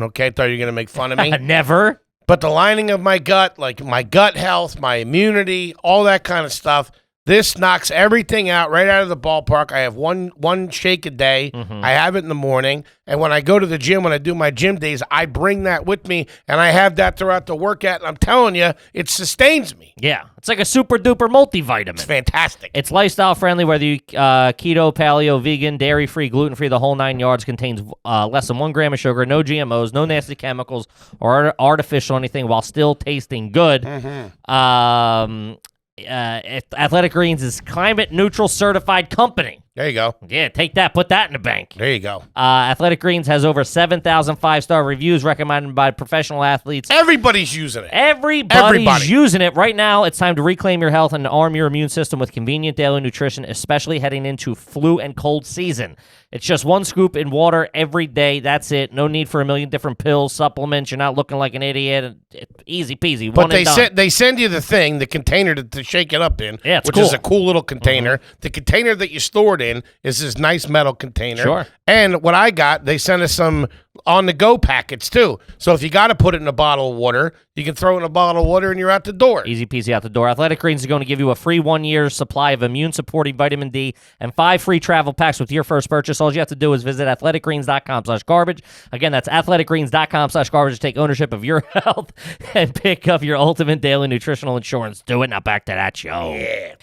Speaker 1: Okay, I thought you were going to make fun of me.
Speaker 2: Never.
Speaker 1: But the lining of my gut, like my gut health, my immunity, all that kind of stuff, this knocks everything out right out of the ballpark. I have one shake a day.
Speaker 2: Mm-hmm.
Speaker 1: I have it in the morning. And when I go to the gym, when I do my gym days, I bring that with me, and I have that throughout the workout. And I'm telling you, it sustains me.
Speaker 2: Yeah, it's like a super-duper multivitamin.
Speaker 1: It's fantastic.
Speaker 2: It's lifestyle-friendly, whether you keto, paleo, vegan, dairy-free, gluten-free, the whole 9 yards. Contains less than 1 gram of sugar, no GMOs, no nasty chemicals or artificial anything, while still tasting good.
Speaker 1: Mm-hmm.
Speaker 2: Athletic Greens is climate neutral certified company.
Speaker 1: There you go.
Speaker 2: Yeah, take that, put that in the bank.
Speaker 1: There you go.
Speaker 2: Athletic Greens has over 7,000 5-star reviews recommended by professional athletes.
Speaker 1: Everybody's using it.
Speaker 2: Everybody's using it right now. It's time to reclaim your health and arm your immune system with convenient daily nutrition, especially heading into flu and cold season. It's just 1 scoop in water every day. That's it. No need for a million different pills, supplements. You're not looking like an idiot. Easy peasy.
Speaker 1: But they send you the thing, the container to shake it up in,
Speaker 2: yeah, it's
Speaker 1: which
Speaker 2: cool.
Speaker 1: is a cool little container. Mm-hmm. The container that you store it in is this nice metal container.
Speaker 2: Sure.
Speaker 1: And what I got, they sent us some on-the-go packets, too. So if you got to put it in a bottle of water, you can throw it in a bottle of water and you're out the door.
Speaker 2: Easy peasy out the door. Athletic Greens is going to give you a free 1-year supply of immune-supporting vitamin D and 5 free travel packs with your first purchase. All you have to do is visit athleticgreens.com/garbage. Again, that's athleticgreens.com/garbage to take ownership of your health and pick up your ultimate daily nutritional insurance. Do it. Now back to that show.
Speaker 1: Yeah.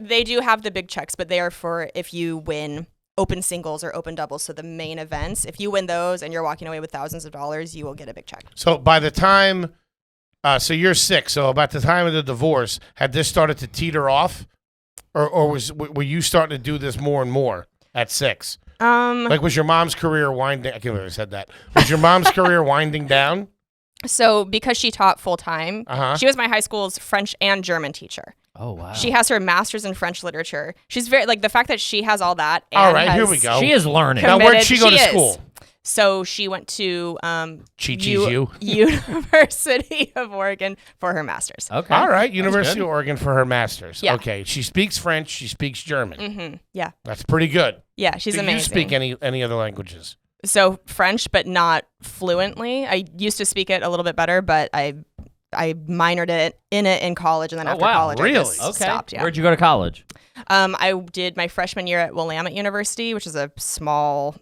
Speaker 5: They do have the big checks, but they are for if you win open singles or open doubles, so the main events. If you win those and you're walking away with thousands of dollars, you will get a big check.
Speaker 1: So by the time, so you're 6, so about the time of the divorce, had this started to teeter off? Or were you starting to do this more and more at 6? Like, was your mom's career winding? I can't believe I said that. Was your mom's career winding down?
Speaker 5: So because she taught full time,
Speaker 1: Uh-huh.
Speaker 5: she was my high school's French and German teacher.
Speaker 2: Oh, wow.
Speaker 5: She has her master's in French literature. She's very, like, the fact that she has all that. And
Speaker 1: All right, here we go.
Speaker 2: She is learning.
Speaker 1: Now, where'd she go to
Speaker 5: She is.
Speaker 1: school?
Speaker 5: So she went to University of Oregon for her master's.
Speaker 2: Okay.
Speaker 1: All right, University
Speaker 2: good.
Speaker 1: of Oregon for her master's.
Speaker 5: Yeah.
Speaker 1: Okay, she speaks French. She speaks German.
Speaker 5: Mm-hmm. Yeah.
Speaker 1: That's pretty good.
Speaker 5: Yeah, she's
Speaker 1: Do
Speaker 5: amazing.
Speaker 1: you speak any other languages?
Speaker 5: So French, but not fluently. I used to speak it a little bit better, but I minored in it in college, and then after
Speaker 2: wow.
Speaker 5: college,
Speaker 1: Really?
Speaker 5: I just stopped. Yeah.
Speaker 2: Where'd you go to college?
Speaker 5: I did my freshman year at Willamette University, which is a small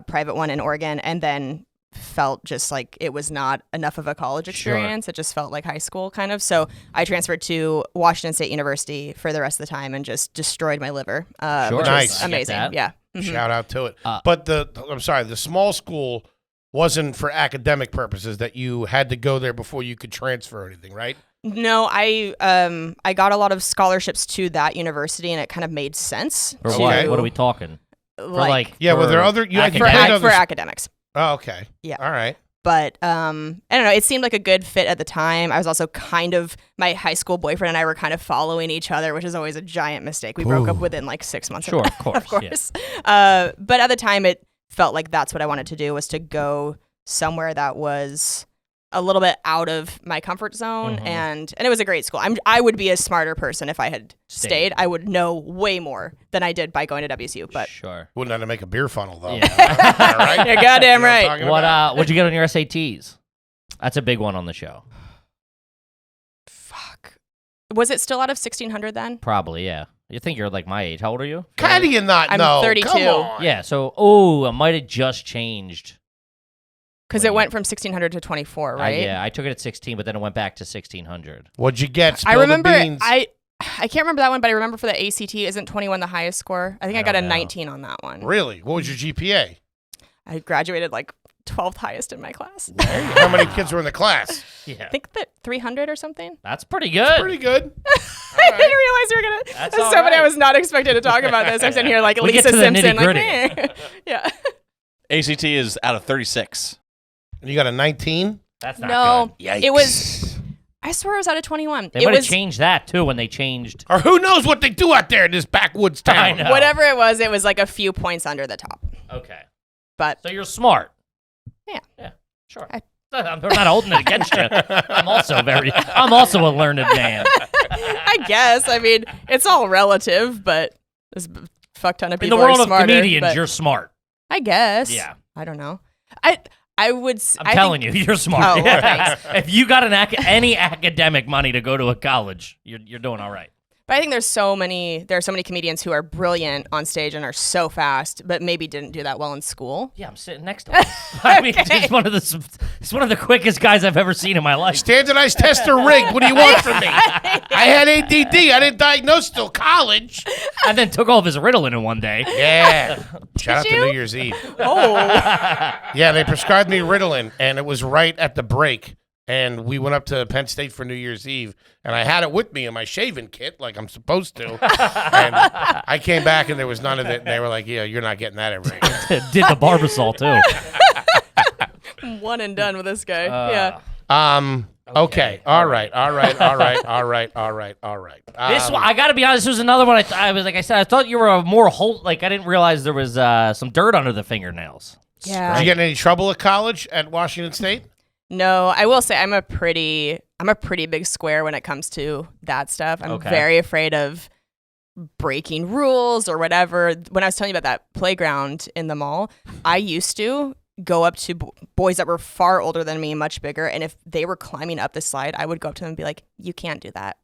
Speaker 5: private one in Oregon, and then felt just like it was not enough of a college experience. It just felt like high school kind of. So I transferred to Washington State University for the rest of the time and just destroyed my liver.
Speaker 2: Sure.
Speaker 5: Which
Speaker 1: Nice.
Speaker 5: was
Speaker 2: I get
Speaker 5: amazing.
Speaker 2: that.
Speaker 5: Yeah. Mhm.
Speaker 1: Shout out to it. But the small school wasn't for academic purposes that you had to go there before you could transfer or anything, right?
Speaker 5: No, I got a lot of scholarships to that university, and it kind of made sense.
Speaker 2: For
Speaker 5: to,
Speaker 2: what? What are we talking?
Speaker 1: Yeah, were there other? You
Speaker 2: academics?
Speaker 1: had other
Speaker 5: for academics.
Speaker 1: Oh, okay.
Speaker 5: Yeah.
Speaker 1: All right.
Speaker 5: But I don't know. It seemed like a good fit at the time. I was also my high school boyfriend and I were kind of following each other, which is always a giant mistake. We broke up within like 6 months.
Speaker 2: Sure,
Speaker 5: of that,
Speaker 2: of course.
Speaker 5: of course. Yeah. But at the time, it felt like that's what I wanted to do, was to go somewhere that was a little bit out of my comfort zone, and it was a great school. I would be a smarter person if I had stayed. I would know way more than I did by going to WSU. But
Speaker 2: Sure.
Speaker 1: Wouldn't have to make a beer funnel though.
Speaker 2: Yeah.
Speaker 1: All right?
Speaker 5: You're goddamn
Speaker 1: You know
Speaker 5: right.
Speaker 1: I'm talking about?
Speaker 2: What'd you get on your SATs? That's a big one on the show.
Speaker 5: Fuck. Was it still out of 1,600 then?
Speaker 2: Probably, yeah. You think you're like my age. How old are you?
Speaker 1: How do you not
Speaker 5: I'm
Speaker 1: know?
Speaker 5: 32.
Speaker 1: Come on.
Speaker 2: Yeah, so, it might have just changed.
Speaker 5: Because it went from 1,600 to 24, right?
Speaker 2: Yeah, I took it at 16, but then it went back to 1,600.
Speaker 1: What'd you get?
Speaker 5: I
Speaker 1: Spill
Speaker 5: remember
Speaker 1: the beans.
Speaker 5: I can't remember that one, but I remember for the ACT, isn't 21 the highest score? I think I got a
Speaker 2: don't know.
Speaker 5: 19 on that one.
Speaker 1: Really? What was your GPA?
Speaker 5: I graduated like 12th highest in my class.
Speaker 1: How many kids were in the class?
Speaker 2: Yeah.
Speaker 5: I think that 300 or something.
Speaker 2: That's pretty good.
Speaker 1: Pretty good.
Speaker 5: I didn't realize we were gonna.
Speaker 2: That's
Speaker 5: As
Speaker 2: all
Speaker 5: somebody I
Speaker 2: right.
Speaker 5: was not expected to talk about this. I'm sitting here like
Speaker 2: We get
Speaker 5: Lisa
Speaker 2: to the
Speaker 5: Simpson, like,
Speaker 2: nitty-gritty.
Speaker 5: yeah.
Speaker 4: ACT is out of 36.
Speaker 1: And you got a 19?
Speaker 2: That's not
Speaker 5: No,
Speaker 2: good.
Speaker 5: it was. I swear it was out of 21.
Speaker 2: They
Speaker 5: It
Speaker 2: might have
Speaker 5: was
Speaker 2: changed that, too, when they changed.
Speaker 1: Or who knows what they do out there in this backwoods town?
Speaker 2: I know.
Speaker 5: whatever it was. It was like a few points under the top.
Speaker 2: Okay.
Speaker 5: But
Speaker 2: So you're smart.
Speaker 5: Yeah.
Speaker 2: Yeah, sure.
Speaker 5: I-
Speaker 2: I'm not holding it against you. I'm also a learned man.
Speaker 5: I guess. I mean, it's all relative, but there's a fuck ton of
Speaker 2: In the
Speaker 5: people
Speaker 2: world
Speaker 5: are
Speaker 2: of
Speaker 5: smarter.
Speaker 2: comedians,
Speaker 5: but
Speaker 2: you're smart.
Speaker 5: I guess.
Speaker 2: Yeah.
Speaker 5: I don't know. I would.
Speaker 2: I'm telling you, you're smart.
Speaker 5: Oh, well, thanks.
Speaker 2: If you got any academic money to go to a college, you're doing all right.
Speaker 5: But I think there are so many comedians who are brilliant on stage and are so fast, but maybe didn't do that well in school.
Speaker 2: Yeah, I'm sitting next to him. I mean, he's one of the quickest guys I've ever seen in my life.
Speaker 1: Standardized tester rigged. What do you want from me? I had ADD. I didn't diagnose till college.
Speaker 2: And then took all of his Ritalin in one day.
Speaker 1: Yeah. Shout out to
Speaker 5: you?
Speaker 1: New Year's Eve.
Speaker 5: Oh.
Speaker 1: Yeah, they prescribed me Ritalin, and it was right at the break. And we went up to Penn State for New Year's Eve, and I had it with me in my shaving kit, like I'm supposed to. And I came back, and there was none of it. And they were like, "Yeah, you're not getting that every day."
Speaker 2: Did the Barbasol, too.
Speaker 5: One and done with this guy. Yeah.
Speaker 1: Okay. All right.
Speaker 2: This one, I got to be honest, this was another one. I was like I said, I thought you were a more I didn't realize there was some dirt under the fingernails.
Speaker 5: Yeah.
Speaker 1: Did you get in any trouble at college at Washington State?
Speaker 5: No, I will say I'm a pretty big square when it comes to that stuff. I'm
Speaker 2: Okay.
Speaker 5: very afraid of breaking rules or whatever. When I was telling you about that playground in the mall, I used to go up to boys that were far older than me, much bigger, and if they were climbing up the slide, I would go up to them and be like, "You can't do that."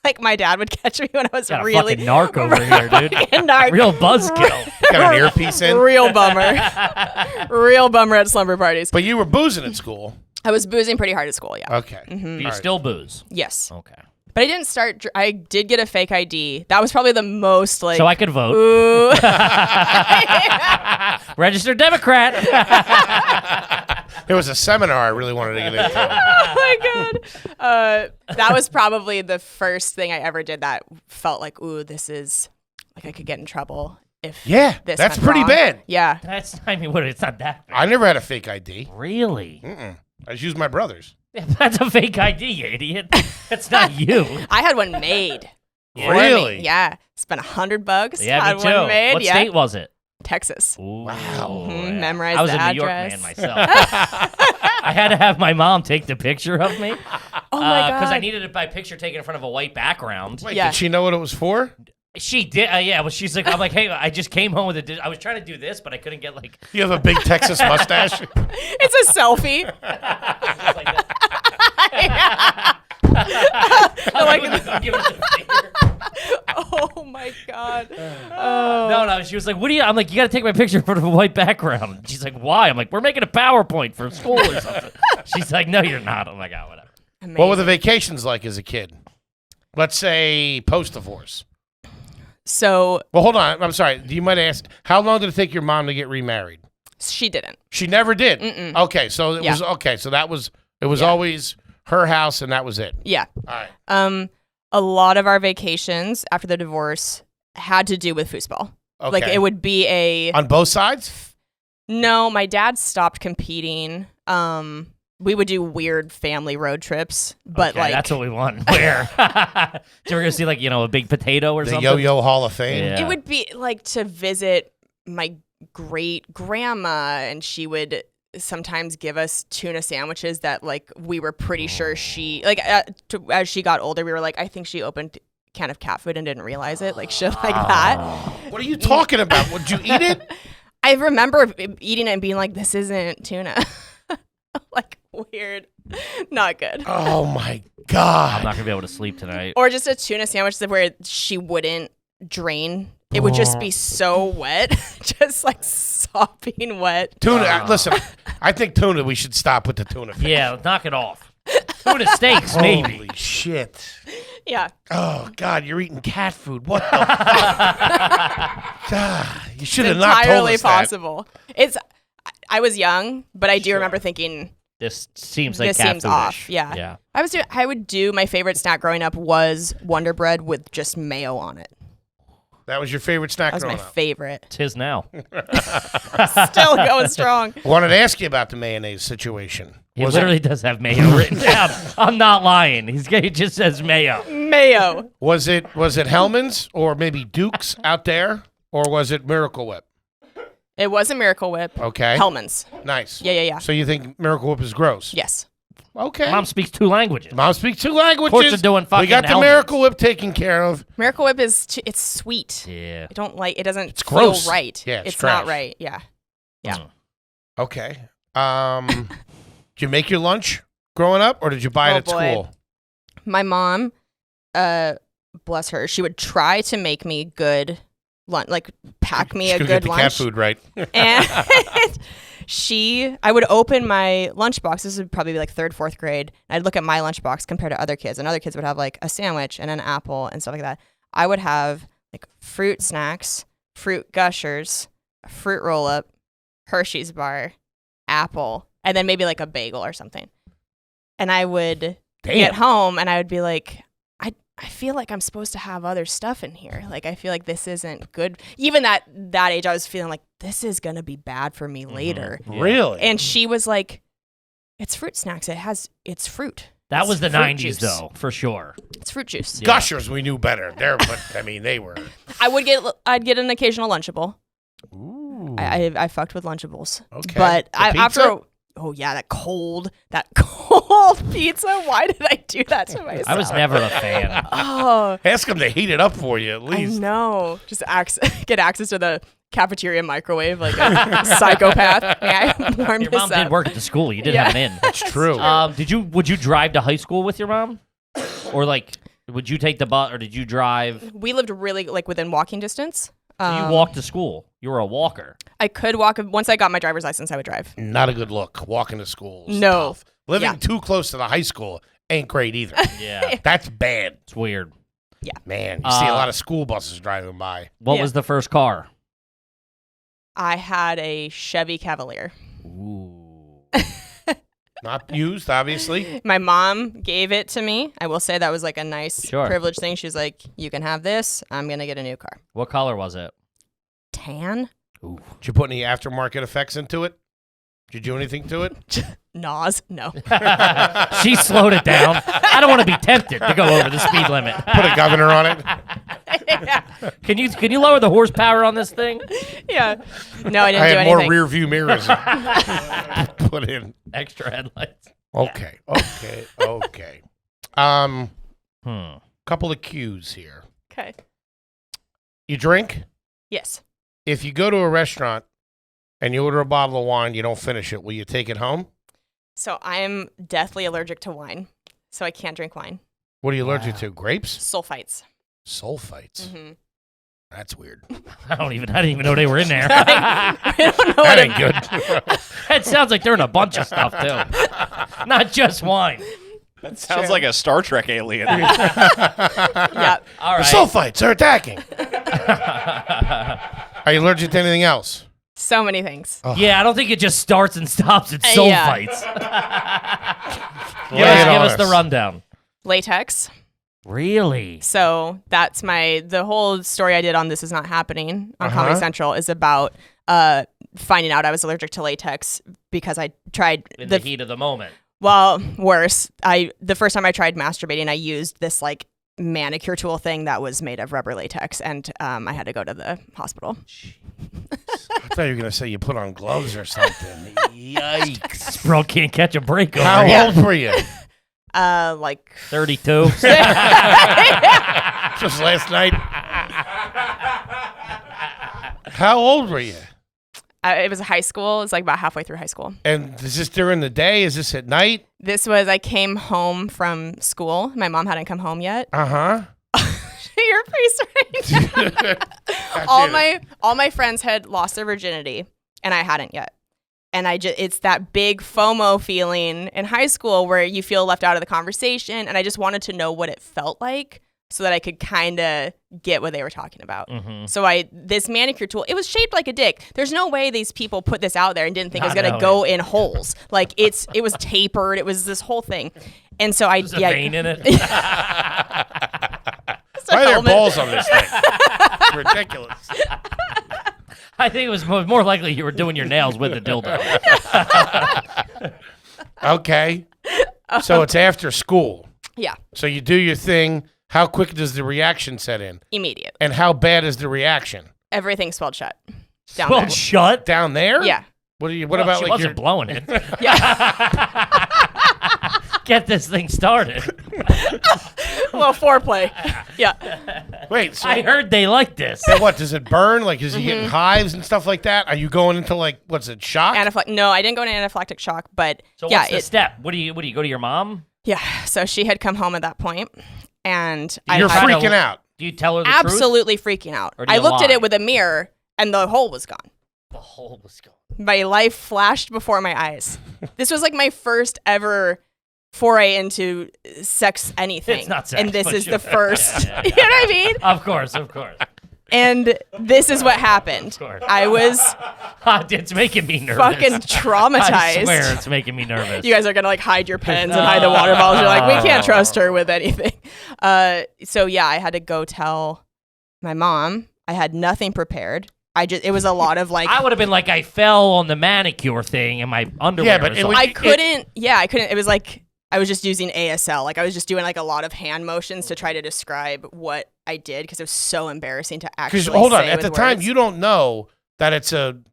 Speaker 5: Like my dad would catch me when I was
Speaker 2: Got a
Speaker 5: really
Speaker 2: fucking narc over here, dude.
Speaker 5: narc.
Speaker 2: Real buzzkill.
Speaker 1: Got an earpiece in?
Speaker 5: Real bummer. Real bummer at slumber parties.
Speaker 1: But you were boozing at school.
Speaker 5: I was boozing pretty hard at school, yeah.
Speaker 1: Okay.
Speaker 2: Do you
Speaker 1: All right.
Speaker 2: still booze?
Speaker 5: Yes.
Speaker 2: Okay.
Speaker 5: But I didn't start, I did get a fake ID. That was probably the most like.
Speaker 2: So I could vote.
Speaker 5: Ooh.
Speaker 2: Registered Democrat.
Speaker 1: There was a seminar I really wanted to get into.
Speaker 5: Oh my God. That was probably the first thing I ever did that felt like, ooh, this is, like I could get in trouble if
Speaker 1: Yeah,
Speaker 5: this
Speaker 1: that's
Speaker 5: went
Speaker 1: pretty
Speaker 5: wrong.
Speaker 1: bad.
Speaker 5: Yeah.
Speaker 2: It's not that bad.
Speaker 1: I never had a fake ID.
Speaker 2: Really?
Speaker 1: I just used my brother's.
Speaker 2: That's a fake ID, you idiot. That's not you.
Speaker 5: I had one made. for
Speaker 1: Really?
Speaker 5: me. Yeah. Spent $100.
Speaker 2: Yeah,
Speaker 5: had
Speaker 2: me too.
Speaker 5: one made.
Speaker 2: What
Speaker 5: yeah.
Speaker 2: state was it?
Speaker 5: Texas.
Speaker 2: Ooh,
Speaker 1: Wow.
Speaker 5: Mhm, memorized
Speaker 2: I was
Speaker 5: the
Speaker 2: a New York
Speaker 5: address.
Speaker 2: man myself. I had to have my mom take the picture of me.
Speaker 5: Oh my God.
Speaker 2: Because I needed it by picture taken in front of a white background.
Speaker 1: Wait,
Speaker 5: Yeah.
Speaker 1: did she know what it was for?
Speaker 2: She did, yeah. Well, she's like, I'm like, hey, I just came home with a. I was trying to do this, but I couldn't get like.
Speaker 1: You have a big Texas mustache?
Speaker 5: It's a selfie.
Speaker 2: like that.
Speaker 5: Like-
Speaker 2: I'm giving it the finger.
Speaker 5: Oh my God.
Speaker 2: No. She was like, "What do you?" I'm like, "You got to take my picture in front of a white background." She's like, "Why?" I'm like, "We're making a PowerPoint for school or something." She's like, "No, you're not." I'm like, "Oh, whatever."
Speaker 5: Amazing.
Speaker 1: What were the vacations like as a kid? Let's say post-divorce.
Speaker 5: So
Speaker 1: Well, hold on. I'm sorry. Do you mind ask, how long did it take your mom to get remarried?
Speaker 5: she didn't.
Speaker 1: She never did.
Speaker 5: Mm-mm.
Speaker 1: Okay, so it
Speaker 5: Yeah.
Speaker 1: was okay. So it was
Speaker 5: Yeah.
Speaker 1: always her house, and that was it.
Speaker 5: Yeah.
Speaker 1: All right.
Speaker 5: A lot of our vacations after the divorce had to do with foosball.
Speaker 1: Okay.
Speaker 5: Like it would be
Speaker 1: on both sides.
Speaker 5: No, my dad stopped competing. We would do weird family road trips, but
Speaker 2: Okay,
Speaker 5: like
Speaker 2: that's what we want. Where? Did you ever go see like a big potato or
Speaker 1: The
Speaker 2: something?
Speaker 1: Yo-Yo Hall of Fame.
Speaker 2: Yeah.
Speaker 5: it would be like to visit my great grandma, and she would sometimes give us tuna sandwiches that like we were pretty sure she like as she got older, we were like, I think she opened a can of cat food and didn't realize it, like shit like that.
Speaker 1: What are you talking about? Would you eat it?
Speaker 5: I remember eating it and being like, this isn't tuna. Like weird, not good.
Speaker 1: Oh my God.
Speaker 2: I'm not gonna be able to sleep tonight.
Speaker 5: Or just a tuna sandwich where she wouldn't drain. It would just be so wet, just like sopping wet.
Speaker 1: Tuna, listen, I think tuna, we should stop with the tuna.
Speaker 2: Yeah, knock it off. Tuna steaks, maybe.
Speaker 1: Holy shit.
Speaker 5: Yeah.
Speaker 1: Oh, God, you're eating cat food. What the fuck? You should have not told
Speaker 5: Entirely
Speaker 1: us that.
Speaker 5: possible. I was young, but I do remember thinking
Speaker 2: This seems like
Speaker 5: this
Speaker 2: cat
Speaker 5: seems
Speaker 2: food-ish.
Speaker 5: off. Yeah. I would do my favorite snack growing up was Wonder Bread with just mayo on it.
Speaker 1: That was your favorite snack
Speaker 5: That was my
Speaker 1: growing up?
Speaker 5: favorite.
Speaker 2: Tis now.
Speaker 5: Still going strong.
Speaker 1: Wanted to ask you about the mayonnaise situation.
Speaker 2: He
Speaker 1: Was
Speaker 2: literally does have mayo written down. I'm not lying. He just says mayo.
Speaker 5: Mayo.
Speaker 1: Was it Hellman's or maybe Duke's out there, or was it Miracle Whip?
Speaker 5: It was a Miracle Whip.
Speaker 1: Okay.
Speaker 5: Hellman's.
Speaker 1: Nice.
Speaker 5: Yeah.
Speaker 1: So you think Miracle Whip is gross?
Speaker 5: Yes.
Speaker 1: Okay.
Speaker 2: Mom speaks 2 languages.
Speaker 1: Mom speaks 2 languages.
Speaker 2: Of course they're doing fucking
Speaker 1: We got the
Speaker 2: Hellmann's.
Speaker 1: Miracle Whip taken care of.
Speaker 5: Miracle Whip it's sweet.
Speaker 2: Yeah.
Speaker 5: I don't like it. Doesn't
Speaker 1: It's
Speaker 5: feel
Speaker 1: gross.
Speaker 5: right.
Speaker 1: Yeah, it's
Speaker 5: not
Speaker 1: trash.
Speaker 5: right. Yeah. Yeah.
Speaker 2: Mm.
Speaker 1: Okay. Did you make your lunch growing up, or did you buy it at
Speaker 5: boy.
Speaker 1: school?
Speaker 5: My mom, bless her, she would try to make me good lunch, like pack me
Speaker 1: She's
Speaker 5: a
Speaker 1: gonna
Speaker 5: good
Speaker 1: get the
Speaker 5: lunch.
Speaker 1: cat food right.
Speaker 5: And I would open my lunchbox. This would probably be like 3rd, 4th grade. I'd look at my lunchbox compared to other kids, and other kids would have like a sandwich and an apple and stuff like that. I would have like fruit snacks, fruit gushers, a fruit roll up, Hershey's bar, apple, and then maybe like a bagel or something. And I would get home and I would be like, I feel like I'm supposed to have other stuff in here. Like, I feel like this isn't good. Even at that age, I was feeling like this is going to be bad for me later.
Speaker 2: Yeah.
Speaker 1: Really?
Speaker 5: And she was like, it's fruit snacks. It's fruit.
Speaker 2: That
Speaker 5: It's
Speaker 2: was the
Speaker 5: fruit
Speaker 2: 90s,
Speaker 5: juice.
Speaker 2: though, for sure.
Speaker 5: It's fruit juice.
Speaker 2: Yeah.
Speaker 1: Gushers, we knew better. But I mean, they were.
Speaker 5: I'd get an occasional Lunchable.
Speaker 1: Ooh.
Speaker 5: I fucked with Lunchables.
Speaker 1: Okay.
Speaker 5: But
Speaker 1: The
Speaker 5: after, oh yeah, that cold pizza. Why did I do that to myself?
Speaker 2: I was never a fan.
Speaker 5: Oh,
Speaker 1: Ask them to heat it up for you at
Speaker 5: I
Speaker 1: least.
Speaker 5: know. Just get access to the cafeteria microwave like a psychopath. May I warm
Speaker 2: Your
Speaker 5: this
Speaker 2: mom
Speaker 5: up?
Speaker 2: did work at the school. You did
Speaker 5: Yeah.
Speaker 2: have an in.
Speaker 1: That's true.
Speaker 2: Would you drive to high school with your mom? Or like, would you take the bus or did you drive?
Speaker 5: We lived really like within walking distance.
Speaker 2: So you walked to school. You were a walker.
Speaker 5: I could walk. Once I got my driver's license, I would drive.
Speaker 1: Not a good look. Walking to school. is
Speaker 5: No.
Speaker 1: tough. Living
Speaker 5: Yeah.
Speaker 1: too close to the high school ain't great either.
Speaker 2: Yeah.
Speaker 1: That's bad.
Speaker 2: It's weird.
Speaker 1: Man, you see a lot of school buses driving by.
Speaker 2: What
Speaker 5: Yeah.
Speaker 2: was the first car?
Speaker 5: I had a Chevy Cavalier.
Speaker 2: Ooh.
Speaker 1: Not used, obviously.
Speaker 5: My mom gave it to me. I will say that was like a nice
Speaker 2: Sure.
Speaker 5: privileged thing. She's like, you can have this. I'm going to get a new car.
Speaker 2: What color was it?
Speaker 5: Tan?
Speaker 2: Ooh.
Speaker 1: Did you put any aftermarket effects into it? Did you do anything to it?
Speaker 5: Nas? No.
Speaker 2: She slowed it down. I don't want to be tempted to go over the speed limit.
Speaker 1: Put a governor on it?
Speaker 5: yeah.
Speaker 2: Can you lower the horsepower on this thing?
Speaker 5: Yeah. No, I didn't
Speaker 1: I
Speaker 5: do
Speaker 1: had more
Speaker 5: anything.
Speaker 1: rear view mirrors put in.
Speaker 2: Extra headlights.
Speaker 1: Okay. Couple of cues here.
Speaker 5: Okay.
Speaker 1: You drink?
Speaker 5: Yes.
Speaker 1: If you go to a restaurant and you order a bottle of wine, you don't finish it, will you take it home?
Speaker 5: So I'm deathly allergic to wine. So I can't drink wine.
Speaker 1: What are you allergic to? Grapes?
Speaker 5: Sulfites.
Speaker 1: Sulfites.
Speaker 5: Mm-hmm.
Speaker 1: That's weird.
Speaker 2: I didn't even know they were in there.
Speaker 5: I don't know
Speaker 1: That
Speaker 5: what
Speaker 1: ain't good.
Speaker 2: That sounds like they're in a bunch of stuff too. Not just wine.
Speaker 4: That sounds like a Star Trek alien.
Speaker 5: Yeah.
Speaker 2: All
Speaker 1: The
Speaker 2: right.
Speaker 1: sulfites are attacking. Are you allergic to anything else?
Speaker 5: So many things.
Speaker 2: Yeah, I don't think it just starts and stops at soul
Speaker 5: Yeah.
Speaker 2: fights.
Speaker 1: Lay
Speaker 2: Give
Speaker 1: it on
Speaker 2: us the rundown.
Speaker 5: Latex.
Speaker 2: Really?
Speaker 5: So that's the whole story I did on This Is Not Happening on Comedy
Speaker 1: Uh-huh.
Speaker 5: Central is about finding out I was allergic to latex because I tried
Speaker 2: In the heat of the moment.
Speaker 5: well, worse. The first time I tried masturbating, I used this like manicure tool thing that was made of rubber latex, and I had to go to the hospital.
Speaker 1: I thought you were going to say you put on gloves or something. Yikes.
Speaker 2: Bro can't catch a break over
Speaker 1: How
Speaker 2: here.
Speaker 1: old were you?
Speaker 5: Like
Speaker 2: 32.
Speaker 1: Just last night. How old were you?
Speaker 5: it was high school. It was like about halfway through high school.
Speaker 1: And is this during the day? Is this at night?
Speaker 5: I came home from school. My mom hadn't come home yet.
Speaker 1: Uh-huh.
Speaker 5: Your face right now. all my friends had lost their virginity and I hadn't yet. And it's that big FOMO feeling in high school where you feel left out of the conversation. And I just wanted to know what it felt like so that I could kind of get what they were talking about. Mm-hmm. So this manicure tool, it was shaped like a dick. There's no way these people put this out there and didn't think it was going to go in holes. Like it was tapered. It was this whole thing. And so
Speaker 2: There's a vein in it.
Speaker 1: Why are there balls on this thing? It's ridiculous.
Speaker 2: I think it was more likely you were doing your nails with the dildo.
Speaker 1: Okay. So it's after school.
Speaker 5: Yeah.
Speaker 1: So you do your thing. How quick does the reaction set in?
Speaker 5: Immediate.
Speaker 1: And how bad is the reaction?
Speaker 5: Everything swelled shut. Down
Speaker 2: Well,
Speaker 5: there.
Speaker 2: shut.
Speaker 1: Down there?
Speaker 5: Yeah.
Speaker 1: What about
Speaker 2: she
Speaker 1: like
Speaker 2: wasn't
Speaker 1: your
Speaker 2: blowing it.
Speaker 5: Yeah.
Speaker 2: Get this thing started.
Speaker 5: Well, foreplay. Yeah.
Speaker 1: Wait, so
Speaker 2: I heard they like this.
Speaker 1: so what, does it burn? Like is he getting hives and stuff like that? Are you going into like what's it, shock?
Speaker 5: No, I didn't go into anaphylactic shock, but
Speaker 2: So
Speaker 5: yeah,
Speaker 2: what's the step? What do you go to your mom?
Speaker 5: yeah. So she had come home at that point, and
Speaker 1: You're
Speaker 5: I had
Speaker 1: freaking out.
Speaker 2: Do you tell her the truth?
Speaker 5: absolutely freaking out.
Speaker 2: Or do
Speaker 5: I
Speaker 2: you
Speaker 5: looked at
Speaker 2: lie?
Speaker 5: it with a mirror, and the hole was gone.
Speaker 2: The hole was gone.
Speaker 5: My life flashed before my eyes. This was like my first ever foray into sex anything.
Speaker 2: It's not sex,
Speaker 5: and this
Speaker 2: but
Speaker 5: is
Speaker 2: sure.
Speaker 5: the first.
Speaker 2: Yeah.
Speaker 5: You know what I mean?
Speaker 2: Of course.
Speaker 5: And this is what happened.
Speaker 2: course.
Speaker 5: I was
Speaker 2: It's making me nervous.
Speaker 5: fucking traumatized.
Speaker 2: I swear it's making me nervous.
Speaker 5: You guys are gonna like hide your pens and hide the water bottles. You're like, we can't trust her with anything. So yeah, I had to go tell my mom. I had nothing prepared. It was a lot of like.
Speaker 2: I would have been like, I fell on the manicure thing and my underwear.
Speaker 1: Yeah, but
Speaker 2: was
Speaker 1: it
Speaker 2: on.
Speaker 1: would-
Speaker 5: I couldn't. I couldn't. It was like I was just using ASL. Like I was just doing like a lot of hand motions to try to describe what I did because it was so embarrassing to actually.
Speaker 1: Because hold on,
Speaker 5: say
Speaker 1: at the
Speaker 5: with
Speaker 1: time
Speaker 5: words.
Speaker 1: you don't know that it's an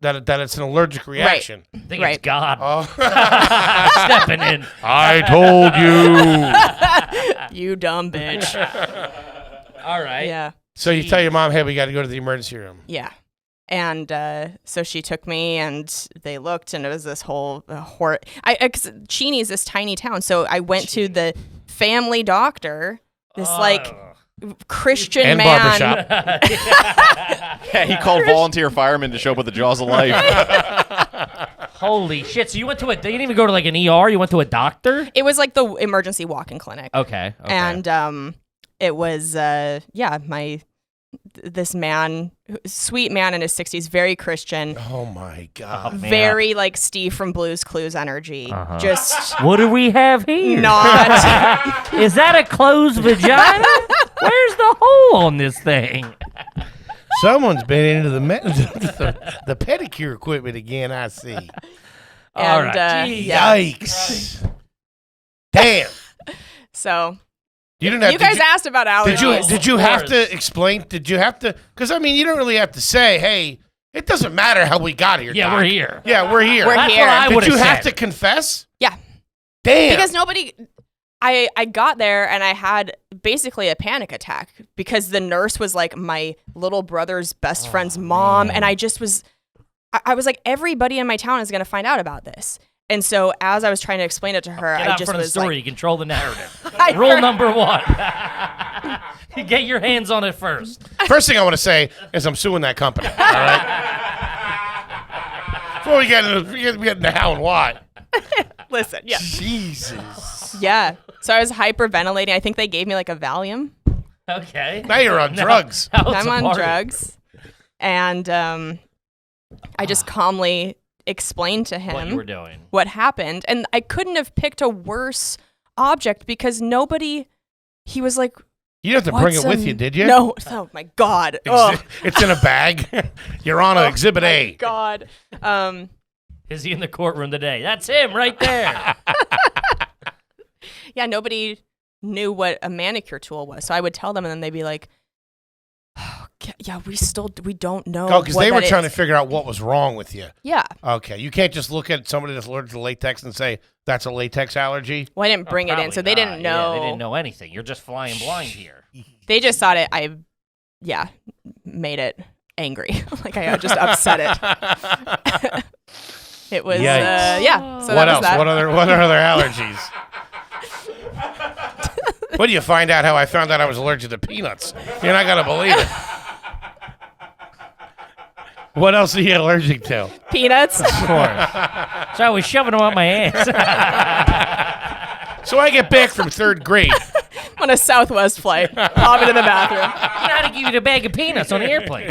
Speaker 1: allergic reaction.
Speaker 2: I think
Speaker 5: Right.
Speaker 2: it's God
Speaker 1: Oh.
Speaker 2: stepping in.
Speaker 1: I told you.
Speaker 5: You dumb bitch.
Speaker 2: All right.
Speaker 5: Yeah.
Speaker 1: So you tell your mom, hey, we got to go to the emergency room.
Speaker 5: Yeah. And so she took me and they looked and it was this whole cause Cheney's this tiny town. So I went to the family doctor, this like Christian
Speaker 1: And
Speaker 5: man.
Speaker 1: barbershop.
Speaker 4: Yeah, he called volunteer firemen to show up with the jaws of life.
Speaker 2: Holy shit. So you went to you didn't even go to like an ER, you went to a doctor?
Speaker 5: It was like the emergency walk-in clinic.
Speaker 2: Okay.
Speaker 5: And it was this man, sweet man in his 60s, very Christian,
Speaker 1: Oh my God.
Speaker 2: man.
Speaker 5: very like Steve from Blue's Clues energy. Just
Speaker 2: What do we have here?
Speaker 5: not.
Speaker 2: Is that a closed vagina? Where's the hole on this thing?
Speaker 1: Someone's been into the pedicure equipment again, I see.
Speaker 2: All
Speaker 5: And,
Speaker 2: right.
Speaker 5: yeah.
Speaker 1: Yikes. Damn.
Speaker 5: So
Speaker 1: You didn't have
Speaker 5: you guys asked about allergies.
Speaker 1: Did you have to explain? Did you have to? Because, I mean, you don't really have to say, hey, it doesn't matter how we got here.
Speaker 2: Yeah,
Speaker 1: Doc.
Speaker 2: we're here.
Speaker 1: Yeah, we're here.
Speaker 5: We're
Speaker 2: That's
Speaker 5: here.
Speaker 2: what I
Speaker 1: Did
Speaker 2: would
Speaker 1: you have
Speaker 2: said.
Speaker 1: to confess?
Speaker 5: Yeah.
Speaker 1: Damn.
Speaker 5: Because nobody, I got there and I had basically a panic attack because the nurse was like my little brother's best friend's mom. And I just was, I was like, everybody in my town is going to find out about this. And so as I was trying to explain it to her,
Speaker 2: Get
Speaker 5: I
Speaker 2: out
Speaker 5: just
Speaker 2: front of the
Speaker 5: was
Speaker 2: story.
Speaker 5: like,
Speaker 2: You control the narrative.
Speaker 5: I
Speaker 2: Rule
Speaker 5: heard-
Speaker 2: number 1. You get your hands on it first.
Speaker 1: First thing I want to say is I'm suing that company. All right. Before we get into how and why.
Speaker 5: listen, yeah.
Speaker 1: Jesus.
Speaker 5: Yeah. So I was hyperventilating. I think they gave me like a Valium.
Speaker 2: Okay.
Speaker 1: Now you're on drugs.
Speaker 2: Now it's
Speaker 5: I'm
Speaker 2: a
Speaker 5: on
Speaker 2: party.
Speaker 5: drugs. And I just calmly explained to him
Speaker 2: What you were doing.
Speaker 5: what happened. And I couldn't have picked a worse object because he was like,
Speaker 1: You didn't have to bring it
Speaker 5: "What's
Speaker 1: with you, did you?
Speaker 5: No. Oh my God. Oh
Speaker 1: It's in a bag. You're on Exhibit A.
Speaker 5: God.
Speaker 2: Is he in the courtroom today? That's him right there.
Speaker 5: Yeah, nobody knew what a manicure tool was. So I would tell them and then they'd be like, oh Yeah, we don't know.
Speaker 1: Oh, because they were trying to
Speaker 5: is.
Speaker 1: figure out what was wrong with you.
Speaker 5: Yeah.
Speaker 1: Okay, you can't just look at somebody that's allergic to latex and say that's a latex allergy.
Speaker 5: Well, I didn't bring it in, so they didn't know.
Speaker 2: Yeah, they didn't know anything. You're just flying blind here.
Speaker 5: They just thought I made it angry. Like I just upset it. It was, yeah. So
Speaker 1: what
Speaker 5: that
Speaker 1: else?
Speaker 5: was that.
Speaker 1: What other allergies? When do you find out how I found out I was allergic to peanuts? You're not gonna believe it. What else are you allergic to?
Speaker 5: Peanuts.
Speaker 2: Of course. So I was shoving them up my ass.
Speaker 1: So I get back from third grade.
Speaker 5: On a Southwest flight. Pop it in the bathroom.
Speaker 2: I know how to give you the bag of peanuts on the airplane.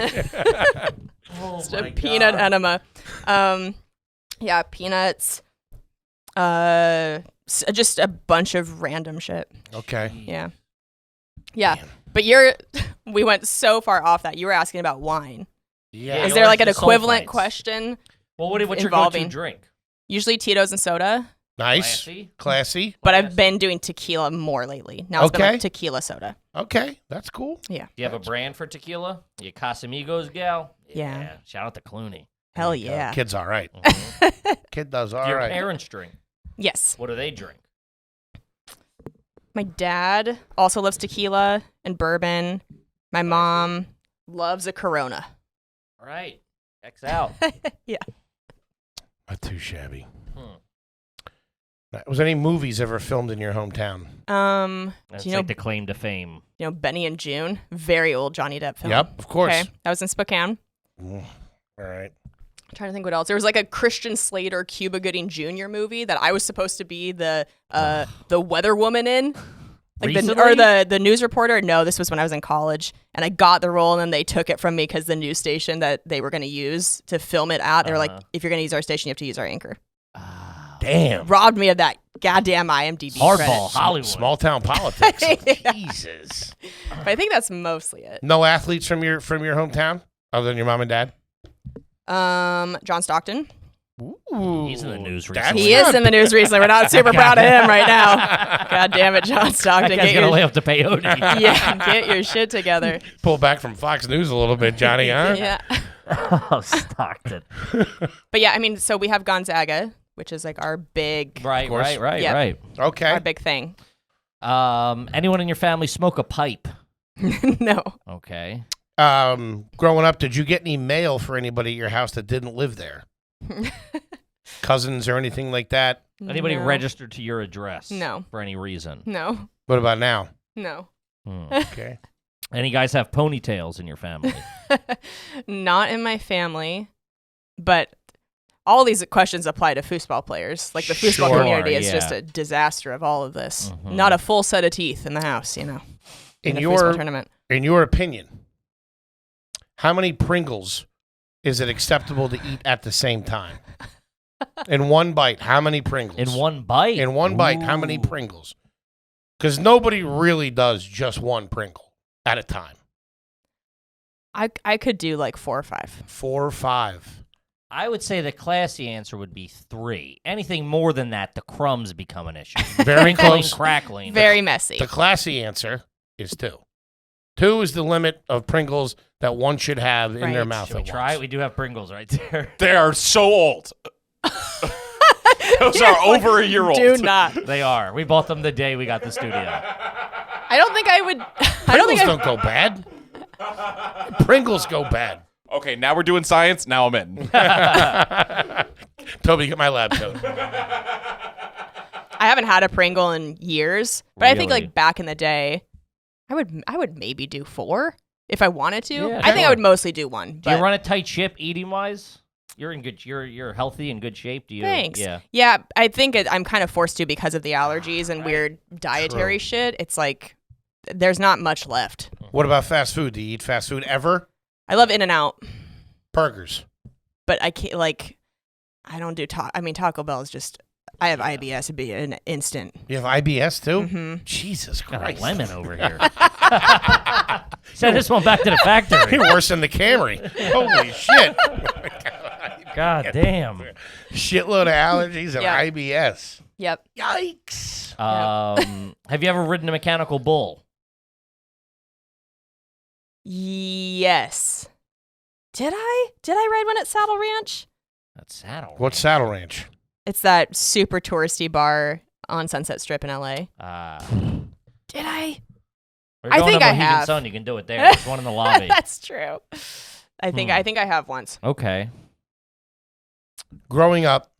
Speaker 5: Just a peanut enema. Yeah, peanuts. Just a bunch of random shit.
Speaker 1: Okay.
Speaker 5: Yeah. Yeah.
Speaker 1: Man.
Speaker 5: But we went so far off that you were asking about wine.
Speaker 1: Yeah.
Speaker 5: Is there like an
Speaker 2: allergic to
Speaker 5: equivalent
Speaker 2: sulfites.
Speaker 5: question?
Speaker 2: Well, what's your
Speaker 5: Involving-
Speaker 2: go-to drink?
Speaker 5: Usually Tito's and soda,
Speaker 1: Nice.
Speaker 2: Classy.
Speaker 1: Classy.
Speaker 5: but I've been doing tequila more lately. Now it's been
Speaker 1: Okay.
Speaker 5: like tequila soda.
Speaker 1: Okay. That's cool.
Speaker 5: Yeah.
Speaker 2: Do you have a brand for tequila? You Casamigos gal?
Speaker 5: Yeah.
Speaker 2: Shout out to Clooney.
Speaker 5: Hell yeah.
Speaker 1: Kid's all right.
Speaker 2: Mhm.
Speaker 1: Kid does all
Speaker 2: Do your
Speaker 1: right.
Speaker 2: parents drink?
Speaker 5: Yes.
Speaker 2: What do they drink?
Speaker 5: My dad also loves tequila and bourbon. My mom loves a Corona.
Speaker 2: All right. X out.
Speaker 1: Not too shabby.
Speaker 2: Hmm.
Speaker 1: Was any movies ever filmed in your hometown?
Speaker 2: That's
Speaker 5: do you know,
Speaker 2: like the claim to fame.
Speaker 5: Benny and June? Very old Johnny Depp film.
Speaker 1: Yep, of course.
Speaker 5: Okay. That was in Spokane.
Speaker 1: Mm, all right.
Speaker 5: I'm trying to think what else. There was like a Christian Slater, Cuba Gooding Jr. movie that I was supposed to be the weather woman in. Like
Speaker 2: Recently?
Speaker 5: the news reporter. No, this was when I was in college, and I got the role, and then they took it from me because the news station that they were going to use to film it at, they were like, if you're going to use our station, you have to use our anchor.
Speaker 1: Damn.
Speaker 5: Robbed me of that goddamn IMDb
Speaker 2: Hardball,
Speaker 5: credit.
Speaker 2: Hollywood.
Speaker 1: Small town politics.
Speaker 5: Yeah.
Speaker 1: Jesus.
Speaker 5: But I think that's mostly it.
Speaker 1: No athletes from your hometown other than your mom and dad?
Speaker 5: John Stockton.
Speaker 1: Ooh,
Speaker 2: He's in the news
Speaker 1: that's
Speaker 2: recently.
Speaker 5: He is
Speaker 1: not
Speaker 5: in the news recently. We're not super proud of him right now. God damn it, John Stockton.
Speaker 2: That guy's
Speaker 5: Get
Speaker 2: going to
Speaker 5: your,
Speaker 2: lay off the peyote.
Speaker 5: yeah, get your shit together.
Speaker 1: Pull back from Fox News a little bit, Johnny, huh?
Speaker 5: Yeah.
Speaker 2: Oh, Stockton.
Speaker 5: But yeah, I mean, so we have Gonzaga, which is like our big,
Speaker 2: Right,
Speaker 1: course.
Speaker 5: Yeah.
Speaker 2: right.
Speaker 1: Okay.
Speaker 5: our big thing.
Speaker 2: Anyone in your family smoke a pipe?
Speaker 5: No.
Speaker 2: Okay.
Speaker 1: Growing up, did you get any mail for anybody at your house that didn't live there? Cousins or anything like that?
Speaker 2: Anybody
Speaker 5: No.
Speaker 2: registered to your address?
Speaker 5: No.
Speaker 2: For any reason?
Speaker 5: No.
Speaker 1: What about now?
Speaker 5: No.
Speaker 1: Okay.
Speaker 2: Any guys have ponytails in your family?
Speaker 5: Not in my family, but all these questions apply to foosball players. Like the foosball
Speaker 1: Sure,
Speaker 5: community is
Speaker 2: yeah.
Speaker 5: just a disaster of all of this.
Speaker 2: Mhm.
Speaker 5: Not a full set of teeth in the house, in
Speaker 1: In
Speaker 5: a foosball
Speaker 1: your
Speaker 5: tournament.
Speaker 1: in your opinion, how many Pringles is it acceptable to eat at the same time? In one bite, how many Pringles?
Speaker 2: In one bite?
Speaker 1: In one bite, how many
Speaker 2: Ooh.
Speaker 1: Pringles? Because nobody really does just one Pringle at a time.
Speaker 5: I could do like 4 or 5.
Speaker 1: 4 or 5.
Speaker 2: I would say the classy answer would be 3. Anything more than that, the crumbs become an issue.
Speaker 1: Very
Speaker 2: Crinkling,
Speaker 1: close.
Speaker 2: crackling.
Speaker 5: Very messy.
Speaker 1: The classy answer is 2. 2 is the limit of Pringles that one should have in their
Speaker 5: Right.
Speaker 1: mouth
Speaker 2: Should we
Speaker 1: at
Speaker 2: try it?
Speaker 1: once.
Speaker 2: We do have Pringles right there.
Speaker 4: They are so old. Those are over a year old.
Speaker 5: Do not.
Speaker 2: They are. We bought them the day we got the studio.
Speaker 5: I don't think I would. I don't
Speaker 1: Pringles
Speaker 5: think
Speaker 1: don't go bad. Pringles go bad.
Speaker 4: Okay, now we're doing science. Now I'm in.
Speaker 1: Toby, get my lab coat.
Speaker 5: I haven't had a Pringle in years, but I think
Speaker 2: Really?
Speaker 5: like back in the day, I would maybe do 4 if I wanted to.
Speaker 2: Yeah,
Speaker 5: I think I
Speaker 2: sure.
Speaker 5: would mostly do 1.
Speaker 2: Do you
Speaker 5: But
Speaker 2: run a tight ship eating wise? You're in good. You're healthy and good shape. Do you?
Speaker 5: thanks.
Speaker 2: Yeah.
Speaker 5: Yeah, I think I'm kind of forced to because of the allergies and weird dietary
Speaker 1: True.
Speaker 5: shit. It's like there's not much left.
Speaker 1: What about fast food? Do you eat fast food ever?
Speaker 5: I love In-N-Out,
Speaker 1: Burgers.
Speaker 5: but I can't I don't do Taco Bell is just. I have IBS. It'd be an instant.
Speaker 1: You have IBS too?
Speaker 5: Mm-hmm.
Speaker 1: Jesus
Speaker 2: Got a
Speaker 1: Christ.
Speaker 2: lemon over here. Send this one back to the factory.
Speaker 1: You're worse than the Camry. Holy shit.
Speaker 2: God damn.
Speaker 1: Shitload of allergies and
Speaker 5: Yeah.
Speaker 1: IBS.
Speaker 5: Yep.
Speaker 1: Yikes.
Speaker 2: Have you ever ridden a mechanical bull?
Speaker 5: Yes. Did I ride one at Saddle Ranch?
Speaker 2: That's Saddle.
Speaker 1: What's Saddle Ranch?
Speaker 5: It's that super touristy bar on Sunset Strip in LA. Did I? I think I have.
Speaker 2: Sun, you can do it there. There's one in the lobby.
Speaker 5: That's true. I think I have once.
Speaker 2: Okay.
Speaker 1: Growing up,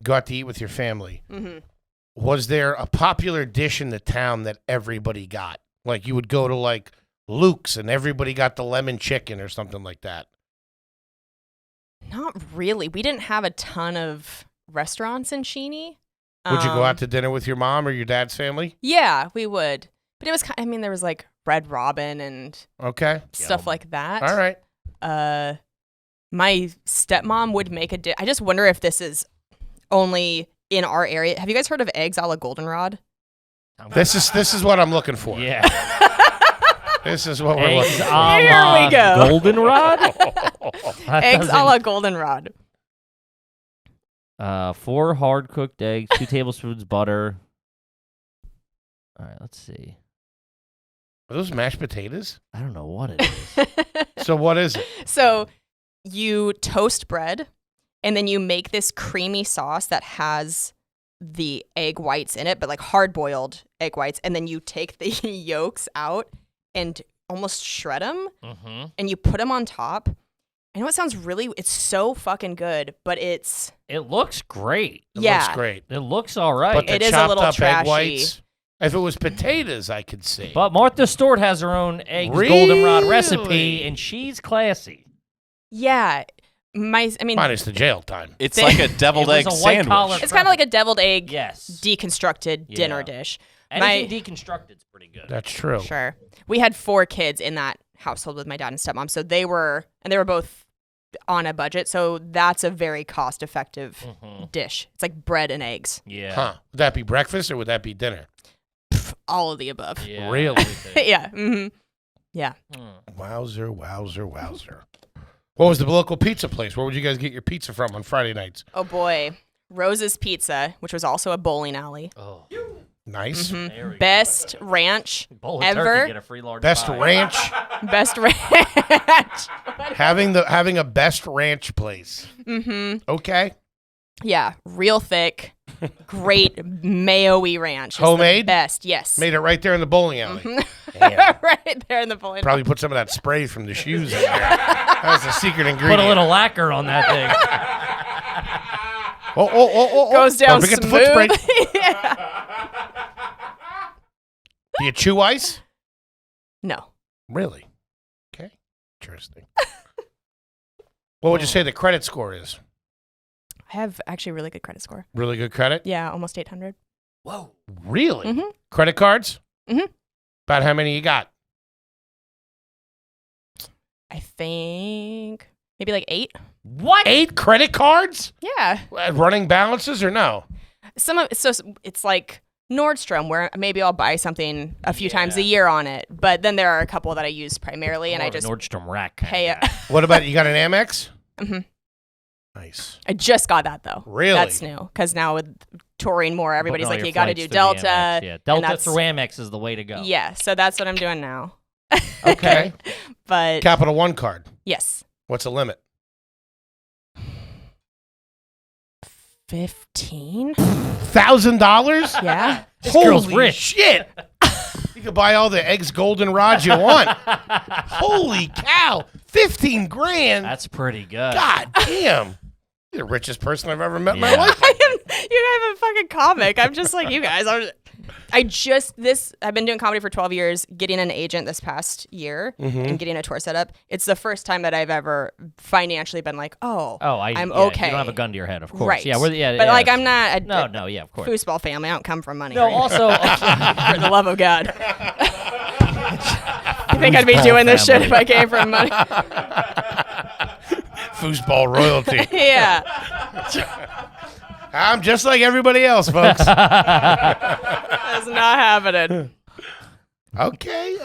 Speaker 1: got to eat with your family.
Speaker 5: Mm-hmm.
Speaker 1: Was there a popular dish in the town that everybody got? Like you would go to like Luke's and everybody got the lemon chicken or something like that.
Speaker 5: Not really. We didn't have a ton of restaurants in Cheney.
Speaker 1: Would you go out to dinner with your mom or your dad's family?
Speaker 5: Yeah, we would. But it was, there was like Red Robin and stuff like that.
Speaker 1: All right.
Speaker 5: My stepmom would make a dish. I just wonder if this is only in our area. Have you guys heard of eggs a la goldenrod?
Speaker 1: This is what I'm looking for.
Speaker 2: Yeah.
Speaker 1: This is what we're looking for.
Speaker 5: Here we go.
Speaker 2: Goldenrod?
Speaker 5: Eggs a la goldenrod.
Speaker 2: 4 hard-cooked eggs, 2 tablespoons butter. All right, let's see.
Speaker 1: Are those mashed potatoes?
Speaker 2: I don't know what it is.
Speaker 1: So what is it?
Speaker 5: So you toast bread, and then you make this creamy sauce that has the egg whites in it, but like hard-boiled egg whites, and then you take the yolks out and almost shred them, and you put them on top. I know it sounds it's so fucking good, but
Speaker 2: it looks great.
Speaker 1: It looks great.
Speaker 2: It looks all right.
Speaker 1: But the
Speaker 5: it is a
Speaker 1: chopped
Speaker 5: little
Speaker 1: up
Speaker 5: trashy.
Speaker 1: egg whites, if it was potatoes, I could see.
Speaker 2: But Martha Stewart has her own eggs goldenrod recipe, and she's classy.
Speaker 5: Yeah.
Speaker 1: Minus the jail time.
Speaker 4: It's like a deviled egg sandwich.
Speaker 5: It's kind of like a deviled egg
Speaker 2: deconstructed
Speaker 5: dinner dish.
Speaker 2: Anything deconstructed is pretty good.
Speaker 1: That's true.
Speaker 5: Sure. We had 4 kids in that household with my dad and stepmom, so they were both on a budget, so that's a very cost-effective dish. It's like bread and eggs.
Speaker 2: Yeah.
Speaker 1: Huh. Would that be breakfast or would that be dinner?
Speaker 5: All of the above.
Speaker 2: Yeah.
Speaker 1: Really?
Speaker 5: Yeah. Mm-hmm. Yeah.
Speaker 1: Wowzer. What was the local pizza place? Where would you guys get your pizza from on Friday nights?
Speaker 5: Oh, boy. Rose's Pizza, which was also a bowling alley.
Speaker 2: Oh.
Speaker 1: Nice.
Speaker 5: Best ranch
Speaker 2: Bowl of
Speaker 5: ever.
Speaker 2: Turkey, get a free large
Speaker 1: Best
Speaker 2: pie.
Speaker 1: ranch.
Speaker 5: Best ranch.
Speaker 1: having a best ranch place. Okay.
Speaker 5: Yeah. Real thick. Great mayo-y ranch. It's
Speaker 1: Homemade?
Speaker 5: the best. Yes.
Speaker 1: Made it right there in the bowling alley.
Speaker 5: Right there in the bowling alley.
Speaker 1: Probably put some of that spray from the shoes in there. That was the secret ingredient.
Speaker 2: Put a little lacquer on that thing.
Speaker 1: Oh.
Speaker 5: Goes down
Speaker 1: Don't forget
Speaker 5: smooth.
Speaker 1: the foot spray.
Speaker 5: Yeah.
Speaker 1: Do you chew ice?
Speaker 5: No.
Speaker 1: Really? Okay. Interesting. What would you say the credit score is?
Speaker 5: I have actually a really good credit score.
Speaker 1: Really good credit?
Speaker 5: Yeah, almost 800.
Speaker 1: Whoa. Really?
Speaker 5: Mhm.
Speaker 1: Credit cards?
Speaker 5: Mhm.
Speaker 1: About how many you got?
Speaker 5: I think maybe like 8.
Speaker 2: What?
Speaker 1: 8 credit cards?
Speaker 5: Yeah.
Speaker 1: Running balances or no?
Speaker 5: It's like Nordstrom, where maybe I'll buy something a few times a year on it, but then there are a couple that I use primarily, and I just
Speaker 2: Nordstrom rack.
Speaker 5: pay it.
Speaker 1: What about you got an Amex?
Speaker 5: Mhm.
Speaker 1: Nice.
Speaker 5: I just got that though.
Speaker 1: Really?
Speaker 5: That's new because now with touring more, everybody's
Speaker 2: Booking all
Speaker 5: like,
Speaker 2: your
Speaker 5: you got to
Speaker 2: flights
Speaker 5: do
Speaker 2: through the
Speaker 5: Delta.
Speaker 2: Amex, yeah. Delta
Speaker 5: that's-
Speaker 2: through Amex is the way to go.
Speaker 5: Yeah, so that's what I'm doing now.
Speaker 1: Okay.
Speaker 5: But
Speaker 1: Capital One card.
Speaker 5: yes,
Speaker 1: What's the limit?
Speaker 5: 15.
Speaker 1: $1,000?
Speaker 5: Yeah.
Speaker 2: This girl's
Speaker 1: Holy
Speaker 2: rich.
Speaker 1: shit. You can buy all the eggs golden rods you want. Holy cow. 15 grand.
Speaker 2: That's pretty good.
Speaker 1: God damn. You're the richest person I've ever met in my
Speaker 2: Yeah.
Speaker 1: life.
Speaker 5: You guys are a fucking comic. I'm just like you guys. I've been doing comedy for 12 years, getting an agent this past year and getting a tour set up. It's the first time that I've ever financially been like, I'm okay.
Speaker 2: You don't have a gun to your head, of course.
Speaker 5: Right.
Speaker 2: Yeah,
Speaker 5: but like I'm not
Speaker 2: No, yeah, of course.
Speaker 5: Foosball family. I don't come from money.
Speaker 2: No,
Speaker 5: or anything.
Speaker 2: also
Speaker 5: for the love of God. You think I'd be doing this shit if I came from money?
Speaker 1: Foosball royalty.
Speaker 5: Yeah.
Speaker 1: I'm just like everybody else, folks.
Speaker 5: That's not happening.
Speaker 1: Okay.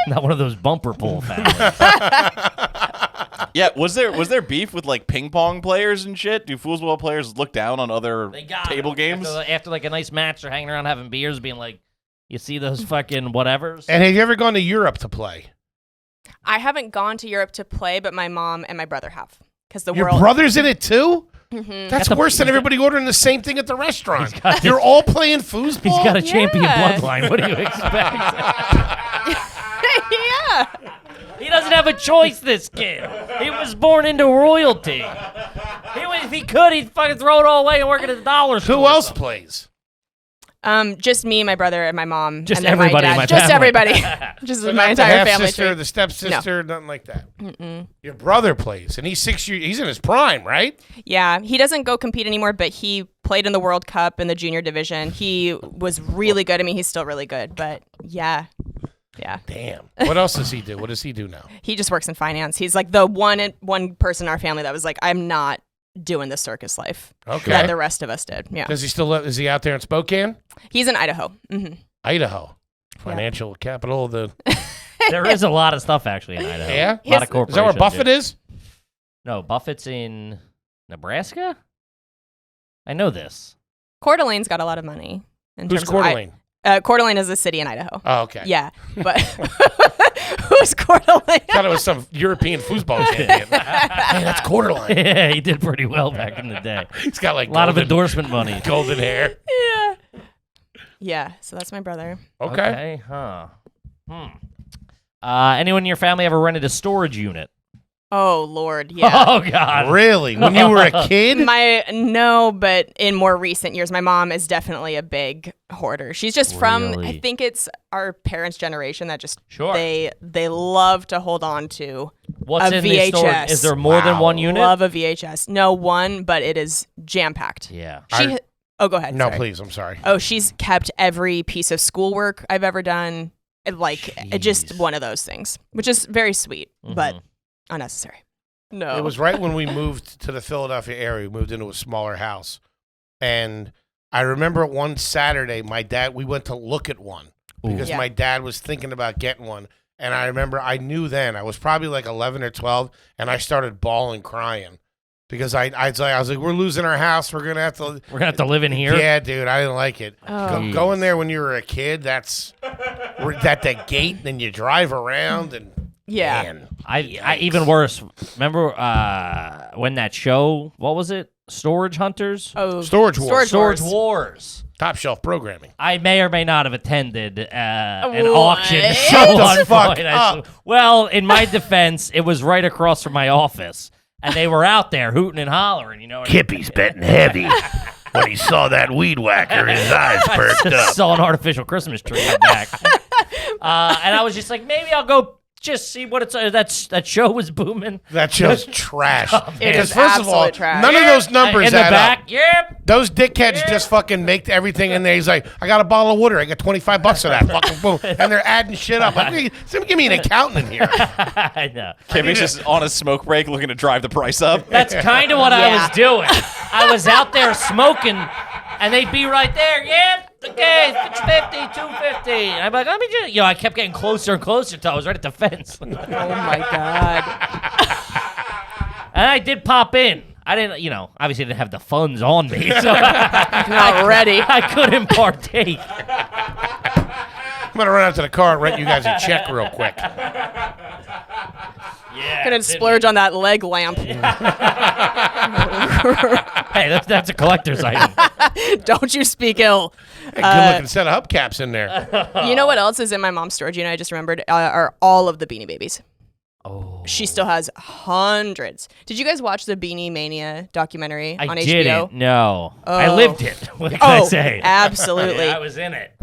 Speaker 2: not one of those bumper pull families.
Speaker 4: Yeah, was there beef with like ping pong players and shit? Do foosball players look down on other table games?
Speaker 2: After like a nice match, they're hanging around having beers, being like, "You see those fucking whatevers?"
Speaker 1: And have you ever gone to Europe to play?
Speaker 5: I haven't gone to Europe to play, but my mom and my brother have. Because
Speaker 1: Your brother's in it too?
Speaker 5: Mm-hmm.
Speaker 1: That's worse than everybody ordering the same thing at the restaurant. You're all playing foosball?
Speaker 2: He's got a champion bloodline. What do you expect?
Speaker 5: Yeah.
Speaker 2: He doesn't have a choice, this kid. He was born into royalty. If he could, he'd fucking throw it all away and work at a dollar store.
Speaker 1: Who else plays?
Speaker 5: Just me, my brother, and my mom.
Speaker 2: Just
Speaker 5: and then
Speaker 2: everybody in
Speaker 5: my
Speaker 2: my
Speaker 5: dad. Just
Speaker 2: family.
Speaker 5: everybody. Just
Speaker 1: But
Speaker 5: my
Speaker 1: not the
Speaker 5: entire
Speaker 1: half
Speaker 5: family
Speaker 1: sister,
Speaker 5: tree.
Speaker 1: the stepsister, nothing like that. Your brother plays, and he's 6 years. He's in his prime, right?
Speaker 5: Yeah, he doesn't go compete anymore, but he played in the World Cup in the junior division. He was really good. I mean, he's still really good, but yeah.
Speaker 1: Damn. What else does he do? What does he do now?
Speaker 5: He just works in finance. He's like the one person in our family that was like, I'm not doing the circus life that the rest of us did. Yeah.
Speaker 1: Does he still live? Is he out there in Spokane?
Speaker 5: He's in Idaho. Mm-hmm.
Speaker 1: Idaho, financial capital of the.
Speaker 2: There is a lot of stuff actually in Idaho.
Speaker 1: Yeah?
Speaker 2: A lot of corporations.
Speaker 1: Is that where Buffett is?
Speaker 2: No, Buffett's in Nebraska? I know this.
Speaker 5: Coeur d'Alene's got a lot of money.
Speaker 1: Who's Coeur d'Alene?
Speaker 5: Coeur d'Alene is a city in Idaho.
Speaker 1: Oh, okay.
Speaker 5: Yeah, but who's Coeur d'Alene?
Speaker 1: Thought it was some European foosball champion. Hey, that's Coeur d'Alene.
Speaker 2: Yeah, he did pretty well back in the day.
Speaker 1: He's got like
Speaker 2: A lot of endorsement money.
Speaker 1: golden hair.
Speaker 5: Yeah. Yeah, so that's my brother.
Speaker 1: Okay.
Speaker 2: Huh. Anyone in your family ever rented a storage unit?
Speaker 5: Oh Lord, yeah.
Speaker 2: Oh God.
Speaker 1: Really? When you were a kid?
Speaker 5: No, but in more recent years, my mom is definitely a big hoarder. She's just from,
Speaker 2: Really?
Speaker 5: I think it's our parents' generation that just
Speaker 2: Sure.
Speaker 5: they love to hold on to
Speaker 2: What's
Speaker 5: a
Speaker 2: in the storage?
Speaker 5: VHS.
Speaker 2: Is there more than one unit?
Speaker 5: Love a VHS. No, one, but it is jam packed.
Speaker 2: Yeah.
Speaker 5: Oh, go ahead.
Speaker 1: No,
Speaker 5: sorry.
Speaker 1: please. I'm sorry.
Speaker 5: Oh, she's kept every piece of schoolwork I've ever done. Just one of those things, which is very sweet, but unnecessary. No.
Speaker 1: It was right when we moved to the Philadelphia area. We moved into a smaller house. And I remember one Saturday, we went to look at one because my dad was thinking about getting one. And I remember I knew then, I was probably like 11 or 12, and I started bawling, crying. Because I was like, we're losing our house. We're gonna have to
Speaker 2: live in here.
Speaker 1: Yeah, dude, I didn't like it.
Speaker 5: Oh.
Speaker 1: Going there when you were a kid, we're at the gate, then you drive around, and
Speaker 5: yeah.
Speaker 1: man,
Speaker 2: I even worse. Remember when that show? What was it? Storage Hunters.
Speaker 5: Oh,
Speaker 1: Storage Wars.
Speaker 2: Storage Wars.
Speaker 1: Top shelf programming.
Speaker 2: I may or may not have attended an
Speaker 5: What?
Speaker 2: auction.
Speaker 1: Shut the fuck up.
Speaker 2: Well, in my defense, it was right across from my office. And they were out there hooting and hollering, you know.
Speaker 1: Kippy's betting heavy. When he saw that weed whacker, his eyes perked
Speaker 2: I
Speaker 1: up.
Speaker 2: saw an artificial Christmas tree in the back. And I was just like, maybe I'll go just see what it's. That show was booming.
Speaker 1: That show's trash.
Speaker 5: It is
Speaker 1: First of all,
Speaker 5: absolute trash.
Speaker 1: none of those numbers
Speaker 2: in the
Speaker 1: add
Speaker 2: back.
Speaker 1: up.
Speaker 2: Yep.
Speaker 1: Those dickheads just fucking make everything in there. He's like, I got a bottle of water. I got $25 for that. Fucking boom. And they're adding shit up. Like, somebody give me an accountant in here.
Speaker 2: I know.
Speaker 4: Kimmy's just on a smoke break looking to drive the price up.
Speaker 2: That's kind of what I was doing. I was out there smoking, and they'd be right there. Yep. Okay, it's 50, 250. And I'm like, let me just, I kept getting closer and closer until I was right at the fence.
Speaker 5: Oh my God.
Speaker 2: And I did pop in. I didn't, obviously didn't have the funds on me, so
Speaker 5: Not ready.
Speaker 2: I couldn't partake.
Speaker 1: I'm going to run out to the car and write you guys a check real quick.
Speaker 2: Yeah.
Speaker 5: Gonna splurge on that leg lamp.
Speaker 2: Hey, that's a collector's item.
Speaker 5: Don't you speak ill.
Speaker 1: Hey, good looking set of hubcaps in there.
Speaker 5: You know what else is in my mom's storage unit? I just remembered are all of the Beanie Babies.
Speaker 2: Oh.
Speaker 5: She still has hundreds. Did you guys watch the Beanie Mania documentary on
Speaker 2: I
Speaker 5: HBO?
Speaker 2: didn't. No. I
Speaker 5: Oh.
Speaker 2: lived it. What can I say?
Speaker 5: Absolutely.
Speaker 2: Yeah, I was in it.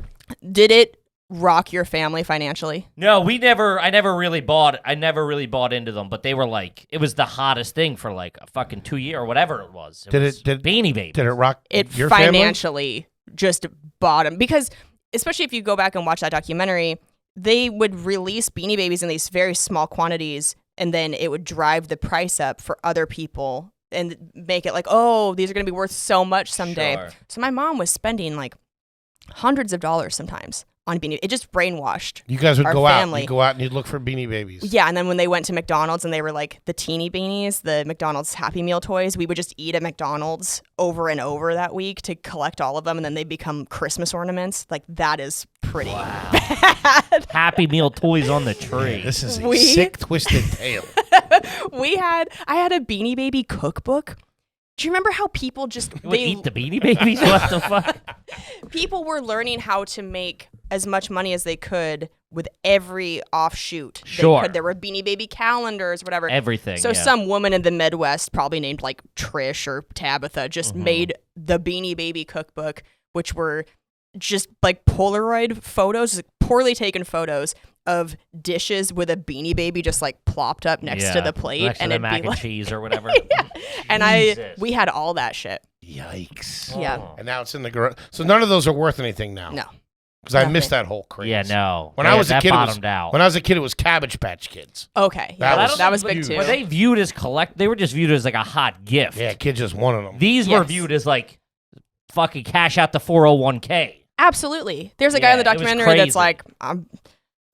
Speaker 5: Did it rock your family financially?
Speaker 2: No, I never really bought into them, but they were like, it was the hottest thing for like a fucking 2 year or whatever it was.
Speaker 1: Did
Speaker 2: Beanie Baby.
Speaker 1: Did it rock
Speaker 5: It
Speaker 1: your family?
Speaker 5: financially just bottomed because, especially if you go back and watch that documentary, they would release Beanie Babies in these very small quantities, and then it would drive the price up for other people and make it like, oh, these are going to be worth so much someday.
Speaker 2: Sure.
Speaker 5: So my mom was spending like hundreds of dollars sometimes on Beanie. It just brainwashed.
Speaker 1: You guys would
Speaker 5: our
Speaker 1: go
Speaker 5: family.
Speaker 1: out. You'd go out and you'd look for Beanie Babies.
Speaker 5: Yeah, and then when they went to McDonald's and they were like the teeny beanies, the McDonald's Happy Meal toys, we would just eat at McDonald's over and over that week to collect all of them, and then they become Christmas ornaments. Like, that is pretty bad.
Speaker 2: Happy Meal toys on the tree.
Speaker 1: This is a sick, twisted tale.
Speaker 5: I had a Beanie Baby cookbook. Do you remember how people just
Speaker 2: You would eat the Beanie Babies? What the fuck?
Speaker 5: People were learning how to make as much money as they could with every offshoot.
Speaker 2: Sure.
Speaker 5: There were Beanie Baby calendars, whatever.
Speaker 2: Everything.
Speaker 5: So
Speaker 2: yeah.
Speaker 5: some woman in the Midwest, probably named like Trish or Tabitha, just made the Beanie Baby cookbook, which were just like Polaroid photos, like poorly taken photos of dishes with a Beanie Baby just like plopped up next to the plate,
Speaker 2: next to
Speaker 5: and
Speaker 2: the
Speaker 5: it'd
Speaker 2: mac
Speaker 5: be
Speaker 2: and
Speaker 5: like,
Speaker 2: cheese or whatever.
Speaker 5: and we had all that shit.
Speaker 1: Yikes.
Speaker 5: Yeah.
Speaker 1: And now it's in the garage. So none of those are worth anything now.
Speaker 5: No.
Speaker 1: Because I
Speaker 5: Nothing.
Speaker 1: missed that whole craze.
Speaker 2: Yeah, no.
Speaker 1: When I was a
Speaker 2: that
Speaker 1: kid,
Speaker 2: bottomed out.
Speaker 1: when I was a kid, it was Cabbage Patch Kids.
Speaker 5: Okay.
Speaker 1: That
Speaker 5: Yeah,
Speaker 1: was
Speaker 5: that was big
Speaker 1: huge.
Speaker 5: too.
Speaker 2: Were they viewed as They were just viewed as like a hot gift.
Speaker 1: Yeah, kids just wanted them.
Speaker 2: These were
Speaker 5: Yes.
Speaker 2: viewed as like fucking cash out the 401k.
Speaker 5: Absolutely. There's a guy in the
Speaker 2: Yeah, it was
Speaker 5: documentary that's
Speaker 2: crazy.
Speaker 5: like, I'm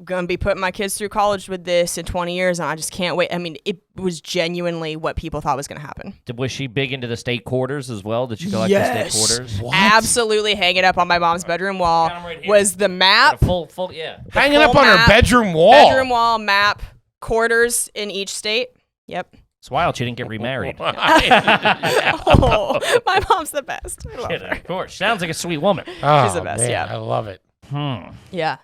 Speaker 5: going to be putting my kids through college with this in 20 years, and I just can't wait. I mean, it was genuinely what people thought was going to happen.
Speaker 2: Was she big into the state quarters as well? Did she collect the state quarters?
Speaker 1: What?
Speaker 5: Absolutely hanging up on my mom's bedroom wall
Speaker 2: Got 'em right here.
Speaker 5: was the map,
Speaker 2: Full, yeah.
Speaker 1: Hanging
Speaker 5: full
Speaker 1: up on her
Speaker 5: map,
Speaker 1: bedroom wall.
Speaker 5: bedroom wall, map, quarters in each state. Yep.
Speaker 2: It's wild she didn't get remarried.
Speaker 5: Oh, my mom's the best. I love
Speaker 2: Yeah,
Speaker 5: her.
Speaker 2: of course. Sounds like a sweet woman.
Speaker 1: Oh,
Speaker 5: She's the best,
Speaker 1: man,
Speaker 5: yeah.
Speaker 1: I love it.
Speaker 5: Yeah.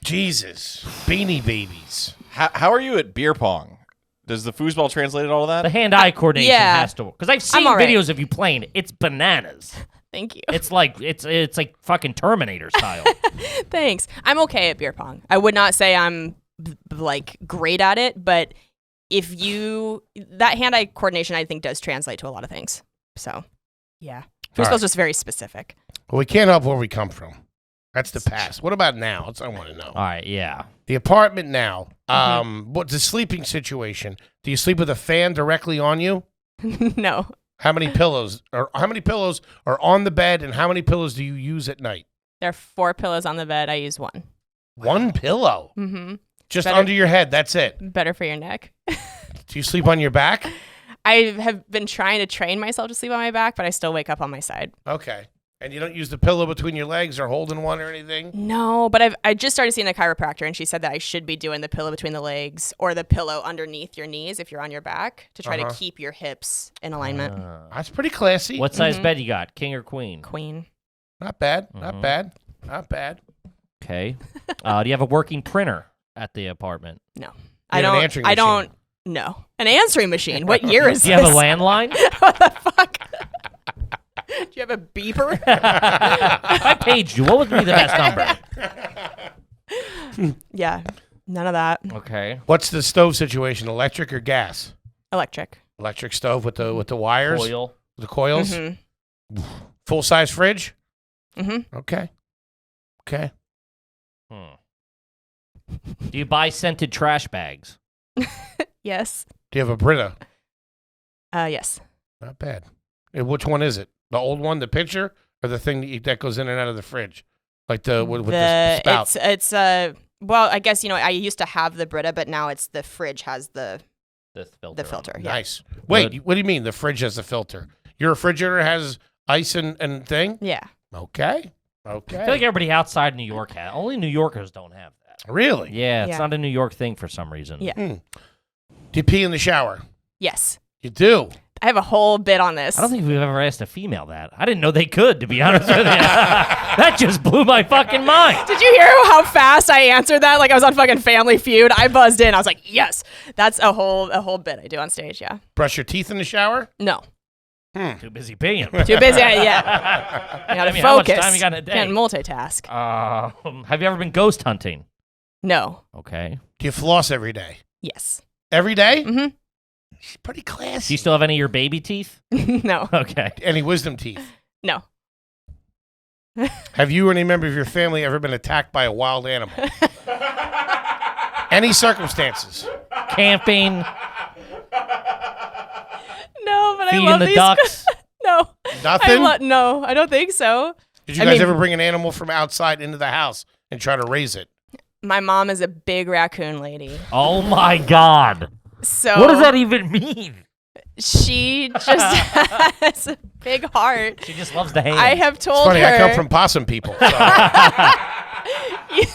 Speaker 1: Jesus. Beanie Babies.
Speaker 4: How are you at beer pong? Does the foosball translate all of
Speaker 2: The
Speaker 4: that?
Speaker 2: hand-eye coordination
Speaker 5: yeah.
Speaker 2: has to work. Because I've seen
Speaker 5: all right.
Speaker 2: videos of you playing. It's bananas.
Speaker 5: Thank you.
Speaker 2: It's like like fucking Terminator style.
Speaker 5: Thanks. I'm okay at beer pong. I would not say I'm like great at it, but that hand-eye coordination, I think, does translate to a lot of things. So, yeah. Foosball's
Speaker 1: right.
Speaker 5: just very specific.
Speaker 1: Well, we can't help where we come from. That's the past. What about now? That's what I want to know.
Speaker 2: All right, yeah.
Speaker 1: The apartment now. What's the sleeping situation? Do you sleep with a fan directly on you?
Speaker 5: No.
Speaker 1: How many pillows are on the bed, and how many pillows do you use at night?
Speaker 5: There are 4 pillows on the bed. I use 1.
Speaker 1: One pillow.
Speaker 5: Mm-hmm.
Speaker 1: Just
Speaker 5: Better-
Speaker 1: under your head. That's it.
Speaker 5: Better for your neck.
Speaker 1: Do you sleep on your back?
Speaker 5: I have been trying to train myself to sleep on my back, but I still wake up on my side.
Speaker 1: Okay. And you don't use the pillow between your legs or holding one or anything?
Speaker 5: No, but I just started seeing a chiropractor, and she said that I should be doing the pillow between the legs or the pillow underneath your knees if you're on your back to try to keep your hips in alignment.
Speaker 1: That's pretty classy.
Speaker 2: What size bed you got? King or queen?
Speaker 5: Queen.
Speaker 1: Not bad. Not bad. Not bad.
Speaker 2: Okay. Do you have a working printer at the apartment?
Speaker 5: No.
Speaker 1: You have an answering
Speaker 5: I
Speaker 1: machine.
Speaker 5: don't. No. An answering machine. What year is
Speaker 2: Do you have a
Speaker 5: this?
Speaker 2: landline?
Speaker 5: What the fuck? Do you have a beeper?
Speaker 2: If I paged you, what would be the best number?
Speaker 5: Yeah. None of that.
Speaker 2: Okay.
Speaker 1: What's the stove situation? Electric or gas?
Speaker 5: Electric.
Speaker 1: Electric stove with the wires,
Speaker 2: Oil.
Speaker 1: the coils.
Speaker 5: Mm-hmm.
Speaker 1: Full size fridge.
Speaker 5: Mm-hmm.
Speaker 1: Okay. Okay.
Speaker 2: Do you buy scented trash bags?
Speaker 5: Yes.
Speaker 1: Do you have a Brita?
Speaker 5: Yes.
Speaker 1: Not bad. Which one is it? The old one, the pitcher, or the thing that goes in and out of the fridge, like the with the spout?
Speaker 5: It's well, I guess I used to have the Brita, but now it's the fridge has the filter. Yeah.
Speaker 1: Nice. Wait,
Speaker 2: Good.
Speaker 1: what do you mean the fridge has a filter? Your refrigerator has ice and thing?
Speaker 5: Yeah.
Speaker 1: Okay.
Speaker 2: I feel like everybody outside New York has. Only New Yorkers don't have that.
Speaker 1: Really?
Speaker 2: Yeah, it's
Speaker 5: Yeah.
Speaker 2: not a New York thing for some reason.
Speaker 5: Yeah.
Speaker 1: Do you pee in the shower?
Speaker 5: Yes.
Speaker 1: You do.
Speaker 5: I have a whole bit on this.
Speaker 2: I don't think we've ever asked a female that. I didn't know they could, to be honest with you. That just blew my fucking mind.
Speaker 5: Did you hear how fast I answered that? Like I was on fucking Family Feud. I buzzed in. I was like, yes. That's a whole bit I do on stage, yeah.
Speaker 1: Brush your teeth in the shower?
Speaker 5: No.
Speaker 2: Too busy peeing.
Speaker 5: Too busy. Yeah. You gotta
Speaker 2: I mean, how much
Speaker 5: focus.
Speaker 2: time you got in a day?
Speaker 5: Can't multitask.
Speaker 2: Have you ever been ghost hunting?
Speaker 5: No.
Speaker 2: Okay.
Speaker 1: Do you floss every day?
Speaker 5: Yes.
Speaker 1: Every day?
Speaker 5: Mm-hmm.
Speaker 1: She's pretty
Speaker 2: Do
Speaker 1: classy.
Speaker 2: you still have any of your baby teeth?
Speaker 5: No.
Speaker 2: Okay.
Speaker 1: Any wisdom teeth?
Speaker 5: No.
Speaker 1: Have you or any member of your family ever been attacked by a wild animal? Any circumstances?
Speaker 2: Camping,
Speaker 5: No, but I
Speaker 2: feeding
Speaker 5: love
Speaker 2: the
Speaker 5: these.
Speaker 2: ducks.
Speaker 5: No.
Speaker 1: Nothing?
Speaker 5: No, I don't think so.
Speaker 1: Did you guys ever bring an animal from outside into the house and try to raise it?
Speaker 5: My mom is a big raccoon lady.
Speaker 2: Oh my God.
Speaker 5: So
Speaker 2: What does that even mean?
Speaker 5: She just has a big heart.
Speaker 2: She just loves the hands.
Speaker 5: I have told
Speaker 1: It's funny,
Speaker 5: her.
Speaker 1: I come from possum people. So.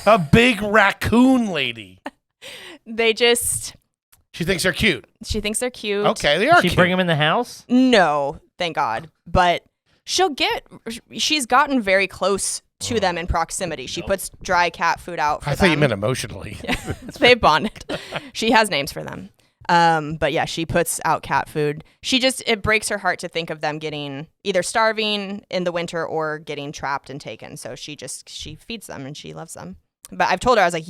Speaker 1: A big raccoon lady.
Speaker 5: She
Speaker 1: thinks they're cute.
Speaker 5: She thinks they're cute.
Speaker 1: Okay, they are
Speaker 2: She
Speaker 1: cute.
Speaker 2: bring them in the house?
Speaker 5: No, thank God. But she's gotten very close to them in proximity. She puts dry cat food out for
Speaker 1: I
Speaker 5: them.
Speaker 1: thought you meant emotionally.
Speaker 5: They bonded. She has names for them. But yeah, she puts out cat food. It breaks her heart to think of them getting either starving in the winter or getting trapped and taken. So she feeds them and she loves them. But I've told her, I was like,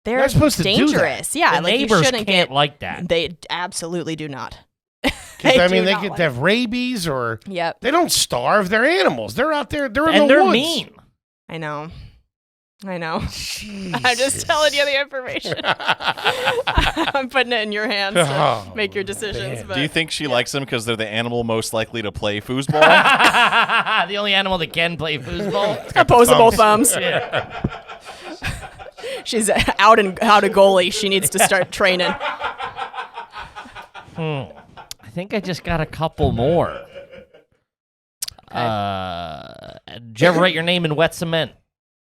Speaker 5: they're
Speaker 1: not supposed to do that.
Speaker 5: dangerous. Yeah,
Speaker 2: The
Speaker 5: like you
Speaker 2: neighbors
Speaker 5: shouldn't
Speaker 2: can't
Speaker 5: get
Speaker 2: like that.
Speaker 5: They absolutely do not.
Speaker 1: Because I mean,
Speaker 5: do
Speaker 1: they
Speaker 5: not
Speaker 1: could
Speaker 5: like-
Speaker 1: have rabies or
Speaker 5: Yep,
Speaker 1: they don't starve. They're animals. They're out there. They're in
Speaker 2: And
Speaker 1: the
Speaker 2: they're
Speaker 1: woods.
Speaker 2: mean.
Speaker 5: I know. I'm just telling you the information. I'm putting it in your hands to
Speaker 1: Oh,
Speaker 5: make your decisions.
Speaker 1: man.
Speaker 5: But
Speaker 4: Do you think she likes them because they're the animal most likely to play foosball?
Speaker 2: The only animal that can play foosball.
Speaker 5: opposable thumbs?
Speaker 2: Yeah.
Speaker 5: She's out a goalie. She needs to start training.
Speaker 2: I think I just got a couple more. Did you ever write your name in wet cement?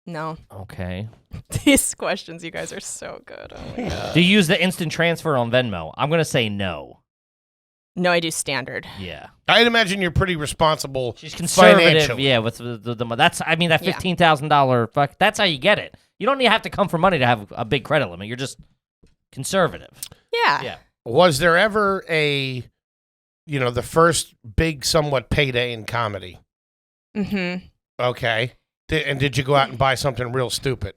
Speaker 5: No.
Speaker 2: Okay.
Speaker 5: These questions, you guys are so good. Oh my God.
Speaker 2: Do you use the instant transfer on Venmo? I'm going to say no.
Speaker 5: No, I do standard.
Speaker 2: Yeah.
Speaker 1: I'd imagine you're pretty responsible.
Speaker 2: She's conservative.
Speaker 1: financially.
Speaker 2: Yeah, with the that's that
Speaker 5: Yeah.
Speaker 2: $15,000 fuck. That's how you get it. You don't have to come for money to have a big credit limit. You're just conservative.
Speaker 5: Yeah.
Speaker 2: Yeah.
Speaker 1: Was there ever the first big somewhat payday in comedy?
Speaker 5: Mm-hmm.
Speaker 1: Okay. And did you go out and buy something real stupid?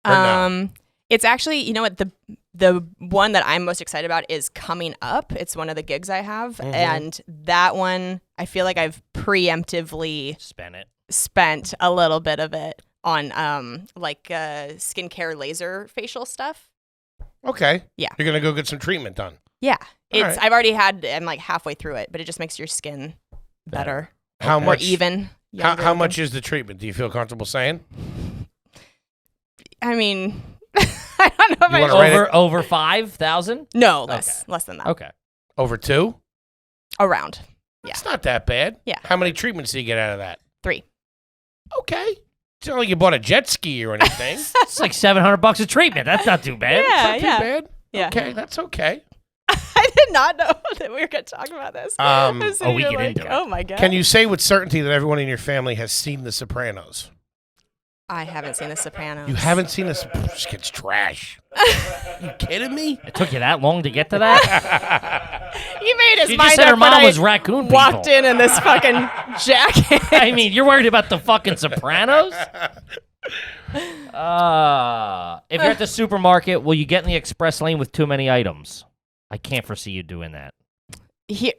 Speaker 1: Or no?
Speaker 5: It's actually, you know what, the one that I'm most excited about is coming up. It's one of the gigs I have.
Speaker 1: Mhm.
Speaker 5: And that one, I feel like I've preemptively spent a little bit of it on skincare laser facial stuff.
Speaker 1: Okay.
Speaker 5: Yeah.
Speaker 1: You're going to go get some treatment done.
Speaker 5: Yeah.
Speaker 1: All right.
Speaker 5: I've already I'm like halfway through it, but it just makes your skin better.
Speaker 1: How
Speaker 5: Or
Speaker 1: much?
Speaker 5: even.
Speaker 1: How
Speaker 5: younger
Speaker 1: much
Speaker 5: looking.
Speaker 1: is the treatment? Do you feel comfortable saying?
Speaker 5: I mean, I don't know if
Speaker 1: You
Speaker 5: I
Speaker 1: wanna write
Speaker 2: Over 5,000?
Speaker 5: No, less than that.
Speaker 2: Okay.
Speaker 1: Over 2?
Speaker 5: Around. Yeah.
Speaker 1: It's not that bad.
Speaker 5: Yeah.
Speaker 1: How many treatments do you get out of that?
Speaker 5: 3.
Speaker 1: Okay. It's not like you bought a jet ski or anything.
Speaker 2: It's like $700 a treatment. That's not too bad.
Speaker 5: Yeah,
Speaker 1: Not too bad.
Speaker 5: Yeah.
Speaker 1: Okay, that's okay.
Speaker 5: I did not know that we were going to talk about this. I'm sitting
Speaker 2: we
Speaker 5: here
Speaker 2: get
Speaker 5: like,
Speaker 2: into it.
Speaker 5: oh my God.
Speaker 1: Can you say with certainty that everyone in your family has seen The Sopranos?
Speaker 5: I haven't seen The Sopranos.
Speaker 1: You haven't seen this? This kid's trash. You kidding me?
Speaker 2: It took you that long to get to that?
Speaker 5: He made his
Speaker 2: She
Speaker 5: mind
Speaker 2: just said
Speaker 5: up
Speaker 2: her
Speaker 5: when
Speaker 2: mom
Speaker 5: I
Speaker 2: was raccoon people.
Speaker 5: walked in this fucking jacket.
Speaker 2: I mean, you're worried about the fucking Sopranos? If you're at the supermarket, will you get in the express lane with too many items? I can't foresee you doing that.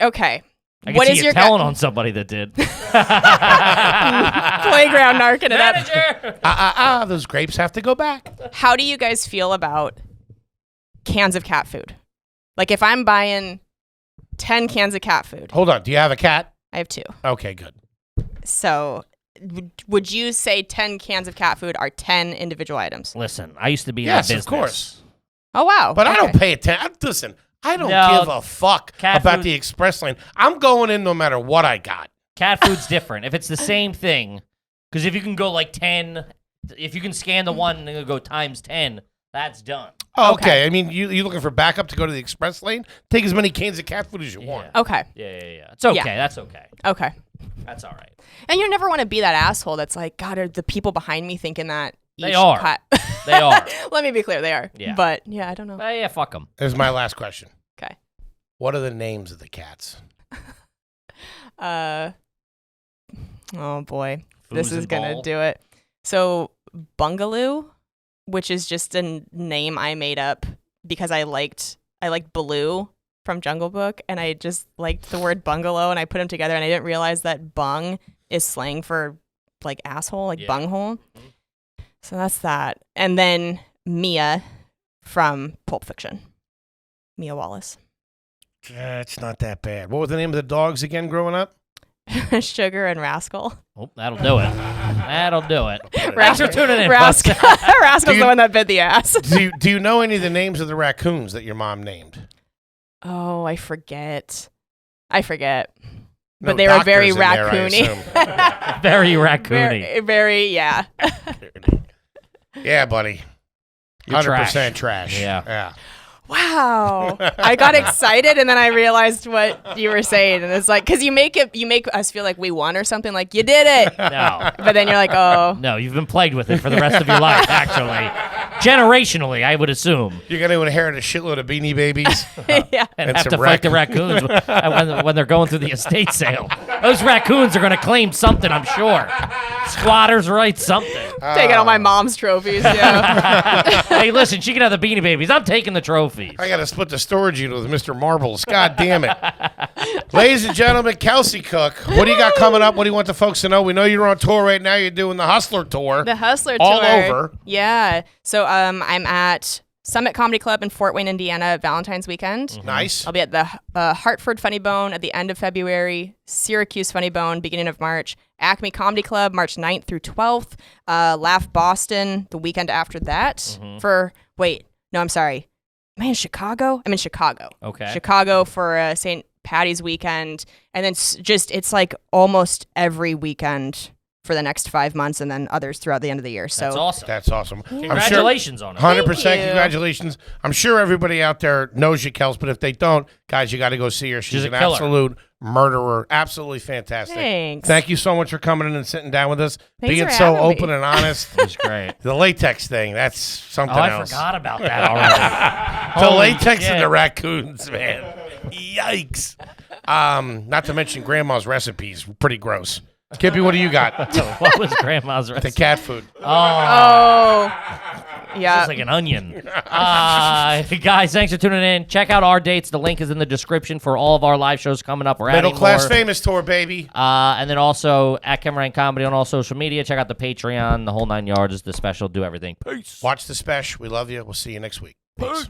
Speaker 5: Okay.
Speaker 2: I can
Speaker 5: What
Speaker 2: see
Speaker 5: is
Speaker 2: you
Speaker 5: your
Speaker 2: telling on somebody that did.
Speaker 5: playground narking it up?
Speaker 2: Manager!
Speaker 1: Those grapes have to go back.
Speaker 5: How do you guys feel about cans of cat food? Like if I'm buying 10 cans of cat food,
Speaker 1: Hold on. Do you have a cat?
Speaker 5: I have 2.
Speaker 1: Okay, good.
Speaker 5: So would you say 10 cans of cat food are 10 individual items?
Speaker 2: Listen, I used to be in
Speaker 1: Yes,
Speaker 2: that
Speaker 1: of
Speaker 2: business.
Speaker 1: course.
Speaker 5: Oh, wow.
Speaker 1: But I don't
Speaker 5: Okay.
Speaker 1: pay attention. Listen, I don't
Speaker 2: No,
Speaker 1: give a fuck
Speaker 2: cat
Speaker 1: about
Speaker 2: food-
Speaker 1: the express lane. I'm going in no matter what I got.
Speaker 2: Cat food's different. If it's the same thing, because if you can go like 10, if you can scan the one and then go times 10, that's done.
Speaker 1: Oh,
Speaker 5: Okay.
Speaker 1: okay. I mean, you looking for backup to go to the express lane? Take as many cans of cat food as you want.
Speaker 5: Okay.
Speaker 2: Yeah. It's okay.
Speaker 5: Yeah.
Speaker 2: That's okay.
Speaker 5: Okay.
Speaker 2: That's all right.
Speaker 5: And you never want to be that asshole that's like, God, are the people behind me thinking that?
Speaker 2: They
Speaker 5: each
Speaker 2: are.
Speaker 5: cat-
Speaker 2: They are.
Speaker 5: Let me be clear, they are.
Speaker 2: Yeah.
Speaker 5: But yeah, I don't know.
Speaker 2: Yeah, fuck them.
Speaker 1: Here's my last question.
Speaker 5: Okay.
Speaker 1: What are the names of the cats?
Speaker 5: Oh boy, this is gonna
Speaker 2: Foosball.
Speaker 5: do it. So Bungaloo, which is just a name I made up because I liked Baloo from Jungle Book, and I just liked the word bungalow, and I put them together, and I didn't realize that bung is slang for like asshole, like
Speaker 2: Yeah.
Speaker 5: bunghole. So that's that, and then Mia from Pulp Fiction, Mia Wallace.
Speaker 1: It's not that bad. What was the name of the dogs again growing up?
Speaker 5: Sugar and Rascal.
Speaker 2: Oh, that'll do it. That'll do it. Thanks for tuning in, folks.
Speaker 5: Rascal's the one that bit the ass.
Speaker 1: Do you know any of the names of the raccoons that your mom named?
Speaker 5: Oh, I forget. But
Speaker 1: No
Speaker 5: they were very
Speaker 1: doctors in there, I
Speaker 5: raccoony.
Speaker 2: Very raccoony.
Speaker 5: Very, yeah.
Speaker 1: Yeah, buddy.
Speaker 2: You're
Speaker 1: 100% trash.
Speaker 2: Yeah.
Speaker 5: Wow. I got excited and then I realized what you were saying. And it's like, because you make us feel like we won or something, like you did it.
Speaker 2: No.
Speaker 5: But then you're like, oh.
Speaker 2: No, you've been plagued with it for the rest of your life, actually. Generationally, I would assume.
Speaker 1: You're going to inherit a shitload of Beanie Babies.
Speaker 5: Yeah.
Speaker 2: And
Speaker 1: And
Speaker 2: have to
Speaker 1: some
Speaker 2: fight the raccoons when they're going through the estate sale. Those raccoons are going to claim something, I'm sure. Squatters' rights, something.
Speaker 5: Taking all my mom's trophies, yeah.
Speaker 2: Hey, listen, she can have the Beanie Babies. I'm taking the trophies.
Speaker 1: I got to split the storage unit with Mr. Marbles. God damn it. Ladies and gentlemen, Kelsey Cook, what do you got coming up? What do you want the folks to know? We know you're on tour right now. You're doing the Hustler Tour.
Speaker 5: The Hustler
Speaker 1: all
Speaker 5: Tour.
Speaker 1: over.
Speaker 5: Yeah. So I'm at Summit Comedy Club in Fort Wayne, Indiana, Valentine's weekend.
Speaker 1: Nice.
Speaker 5: I'll be at the Hartford Funny Bone at the end of February, Syracuse Funny Bone, beginning of March, Acme Comedy Club, March 9th through 12th, Laugh Boston the weekend after that I'm sorry. Am I in Chicago? I'm in Chicago.
Speaker 2: Okay.
Speaker 5: Chicago for St. Patty's weekend. And then it's like almost every weekend for the next 5 months and then others throughout the end of the year. So
Speaker 2: That's awesome.
Speaker 1: That's awesome.
Speaker 2: Congratulations on it.
Speaker 1: 100%.
Speaker 5: Thank you.
Speaker 1: Congratulations. I'm sure everybody out there knows you, Kels, but if they don't, guys, you got to go see her. She's
Speaker 2: She's a
Speaker 1: an
Speaker 2: killer.
Speaker 1: absolute murderer. Absolutely fantastic.
Speaker 5: Thanks.
Speaker 1: Thank you so much for coming in and sitting down with us.
Speaker 5: Thanks
Speaker 1: being
Speaker 5: for
Speaker 1: so
Speaker 5: having
Speaker 1: open
Speaker 5: me.
Speaker 1: and honest.
Speaker 2: It's great.
Speaker 1: The latex thing, that's something
Speaker 2: Oh, I
Speaker 1: else.
Speaker 2: forgot about that already.
Speaker 1: The
Speaker 2: Holy
Speaker 1: latex
Speaker 2: shit.
Speaker 1: and the raccoons, man. Yikes. Not to mention grandma's recipes. Pretty gross. Kippy, what do you got?
Speaker 2: What was Grandma's
Speaker 1: The
Speaker 2: recipe?
Speaker 1: cat food.
Speaker 5: Oh, yeah.
Speaker 2: It's like an onion. Guys, thanks for tuning in. Check out our dates. The link is in the description for all of our live shows coming up. We're
Speaker 1: Middle
Speaker 2: adding
Speaker 1: Class
Speaker 2: more.
Speaker 1: Famous Tour, baby.
Speaker 2: And then also at Kevin Ryan Comedy on all social media. Check out the Patreon. The whole 9 yards is the special. Do everything. Peace.
Speaker 1: Watch the special. We love you. We'll see you next week. Peace.